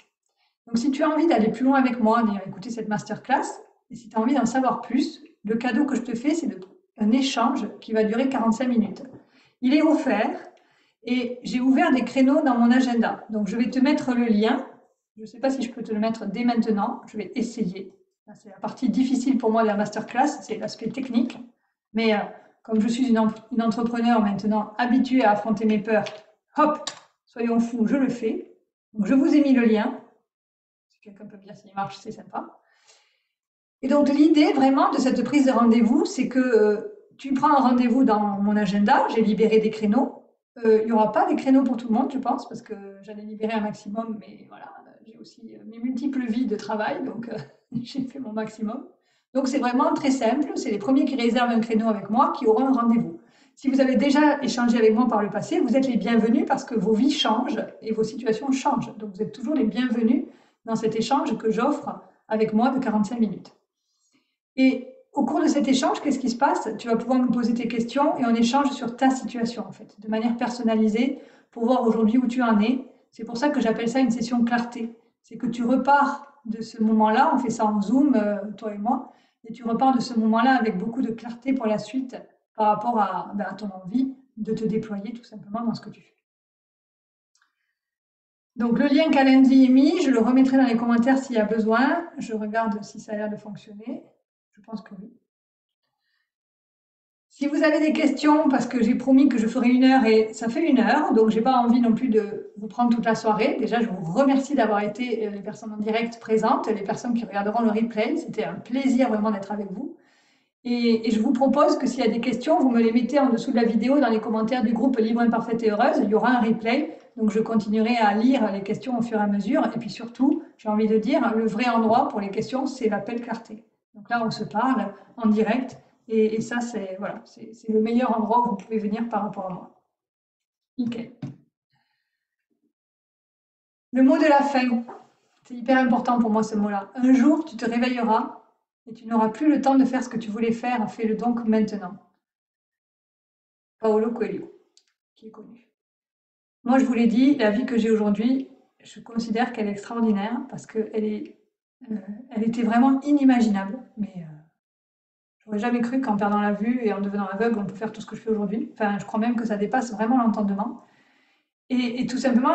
Donc, si tu as envie d'aller plus loin avec moi, d'ailleurs écouter cette masterclass, et si tu as envie d'en savoir plus, le cadeau que je te fais, c'est un échange qui va durer 45 minutes. Il est offert et j'ai ouvert des créneaux dans mon agenda. Donc, je vais te mettre le lien. Je ne sais pas si je peux te le mettre dès maintenant. Je vais essayer. C'est la partie difficile pour moi de la masterclass, c'est l'aspect technique. Mais comme je suis une entrepreneur maintenant habituée à affronter mes peurs, hop, soyons fous, je le fais. Donc, je vous ai mis le lien. Si quelqu'un peut me dire s'il marche, c'est sympa. Et donc, l'idée vraiment de cette prise de rendez-vous, c'est que tu prends un rendez-vous dans mon agenda, j'ai libéré des créneaux. Il n'y aura pas des créneaux pour tout le monde, je pense, parce que j'allais libérer un maximum, mais voilà, j'ai aussi mes multiples vies de travail, donc j'ai fait mon maximum. Donc, c'est vraiment très simple, c'est les premiers qui réservent un créneau avec moi qui auront un rendez-vous. Si vous avez déjà échangé avec moi par le passé, vous êtes les bienvenus parce que vos vies changent et vos situations changent. Donc, vous êtes toujours les bienvenus dans cet échange que j'offre avec moi de 45 minutes. Et au cours de cet échange, qu'est-ce qui se passe? Tu vas pouvoir me poser tes questions et on échange sur ta situation, en fait, de manière personnalisée, pour voir aujourd'hui où tu en es. C'est pour ça que j'appelle ça une session clarté. C'est que tu repars de ce moment-là, on fait ça en Zoom, toi et moi, et tu repars de ce moment-là avec beaucoup de clarté pour la suite par rapport à ton envie de te déployer tout simplement dans ce que tu fais. Donc le lien Calendly est mis, je le remettrai dans les commentaires s'il y a besoin. Je regarde si ça a l'air de fonctionner. Je pense que oui. Si vous avez des questions, parce que j'ai promis que je ferai 1 heure et ça fait 1 heure, donc je n'ai pas envie non plus de vous prendre toute la soirée. Déjà, je vous remercie d'avoir été les personnes en direct présentes, les personnes qui regarderont le replay. C'était un plaisir vraiment d'être avec vous. Et je vous propose que s'il y a des questions, vous me les mettez en dessous de la vidéo dans les commentaires du groupe Libre, Imparfaite et Heureuse. Il y aura un replay. Donc, je continuerai à lire les questions au fur et à mesure. Et puis surtout, j'ai envie de dire, le vrai endroit pour les questions, c'est l'appel clarté. Donc là, on se parle en direct. Et ça, c'est voilà, c'est le meilleur endroit où vous pouvez venir par rapport à moi. Nickel. Le mot de la fin, c'est hyper important pour moi ce mot-là. Un jour, tu te réveilleras et tu n'auras plus le temps de faire ce que tu voulais faire. Fais-le donc maintenant. Paolo Coelho, qui est connu. Moi, je vous l'ai dit, la vie que j'ai aujourd'hui, je considère qu'elle est extraordinaire parce euh, elle était vraiment inimaginable. Mais j'aurais jamais cru qu'en perdant la vue et en devenant aveugle, on peut faire tout ce que je fais aujourd'hui. Enfin, je crois même que ça dépasse vraiment l'entendement. Et tout simplement,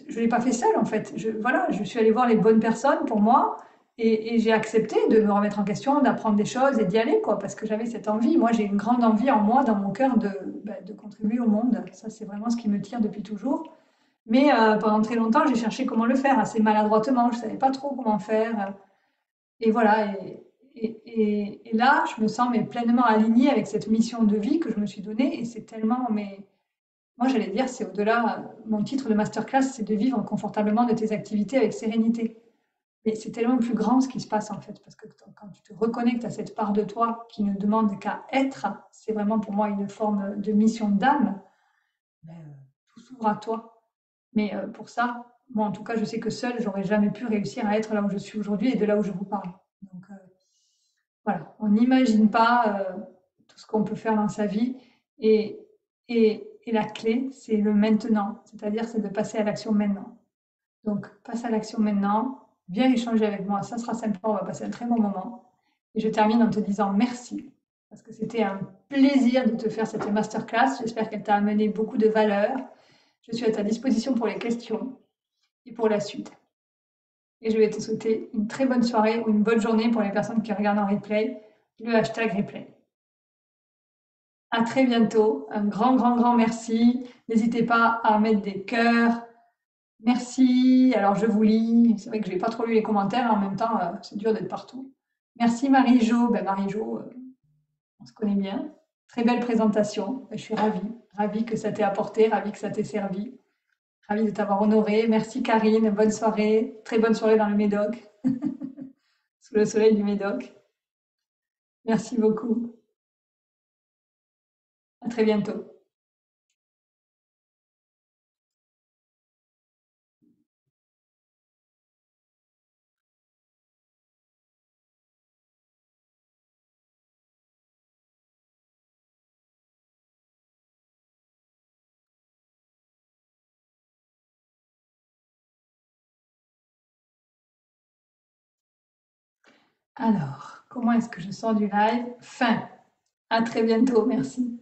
je ne l'ai pas fait seule en fait. Voilà, je suis allée voir les bonnes personnes pour moi et j'ai accepté de me remettre en question, d'apprendre des choses et d'y aller quoi, parce que j'avais cette envie. Moi, j'ai une grande envie en moi, dans mon cœur, de contribuer au monde. Ça, c'est vraiment ce qui me tire depuis toujours. Mais pendant très longtemps, j'ai cherché comment le faire, assez maladroitement. Je ne savais pas trop comment faire. Et voilà. Et là, je me sens mais, pleinement alignée avec cette mission de vie que je me suis donnée. Et c'est tellement, mais moi, j'allais dire, c'est au-delà. Mon titre de masterclass, c'est de vivre confortablement de tes activités avec sérénité. Mais c'est tellement plus grand ce qui se passe en fait, parce que quand tu te reconnectes à cette part de toi qui ne demande qu'à être, c'est vraiment pour moi une forme de mission d'âme, ben, tout s'ouvre à toi. Mais pour ça, moi en tout cas, je sais que seule, j'aurais jamais pu réussir à être là où je suis aujourd'hui et de là où je vous parle. Donc voilà, on n'imagine pas tout ce qu'on peut faire dans sa vie et, et la clé, c'est le maintenant, c'est-à-dire c'est de passer à l'action maintenant. Donc passe à l'action maintenant, viens échanger avec moi, ça sera sympa, on va passer un très bon moment. Et je termine en te disant merci, parce que c'était un plaisir de te faire cette masterclass, j'espère qu'elle t'a amené beaucoup de valeur. Je suis à ta disposition pour les questions et pour la suite. Et je vais te souhaiter une très bonne soirée ou une bonne journée pour les personnes qui regardent en replay, le hashtag replay. À très bientôt. Un grand, grand, grand merci. N'hésitez pas à mettre des cœurs. Merci. Alors, je vous lis. C'est vrai que je n'ai pas trop lu les commentaires. En même temps, c'est dur d'être partout. Merci Marie-Jo. Ben, Marie-Jo, on se connaît bien. Très belle présentation. Ben, je suis ravie. Ravie que ça t'ait apporté. Ravie que ça t'ait servi. Ravie de t'avoir honoré. Merci Karine. Bonne soirée. Très bonne soirée dans le Médoc. Sous le soleil du Médoc. Merci beaucoup. À très bientôt. Alors, comment est-ce que je sors du live? Fin. À très bientôt. Merci.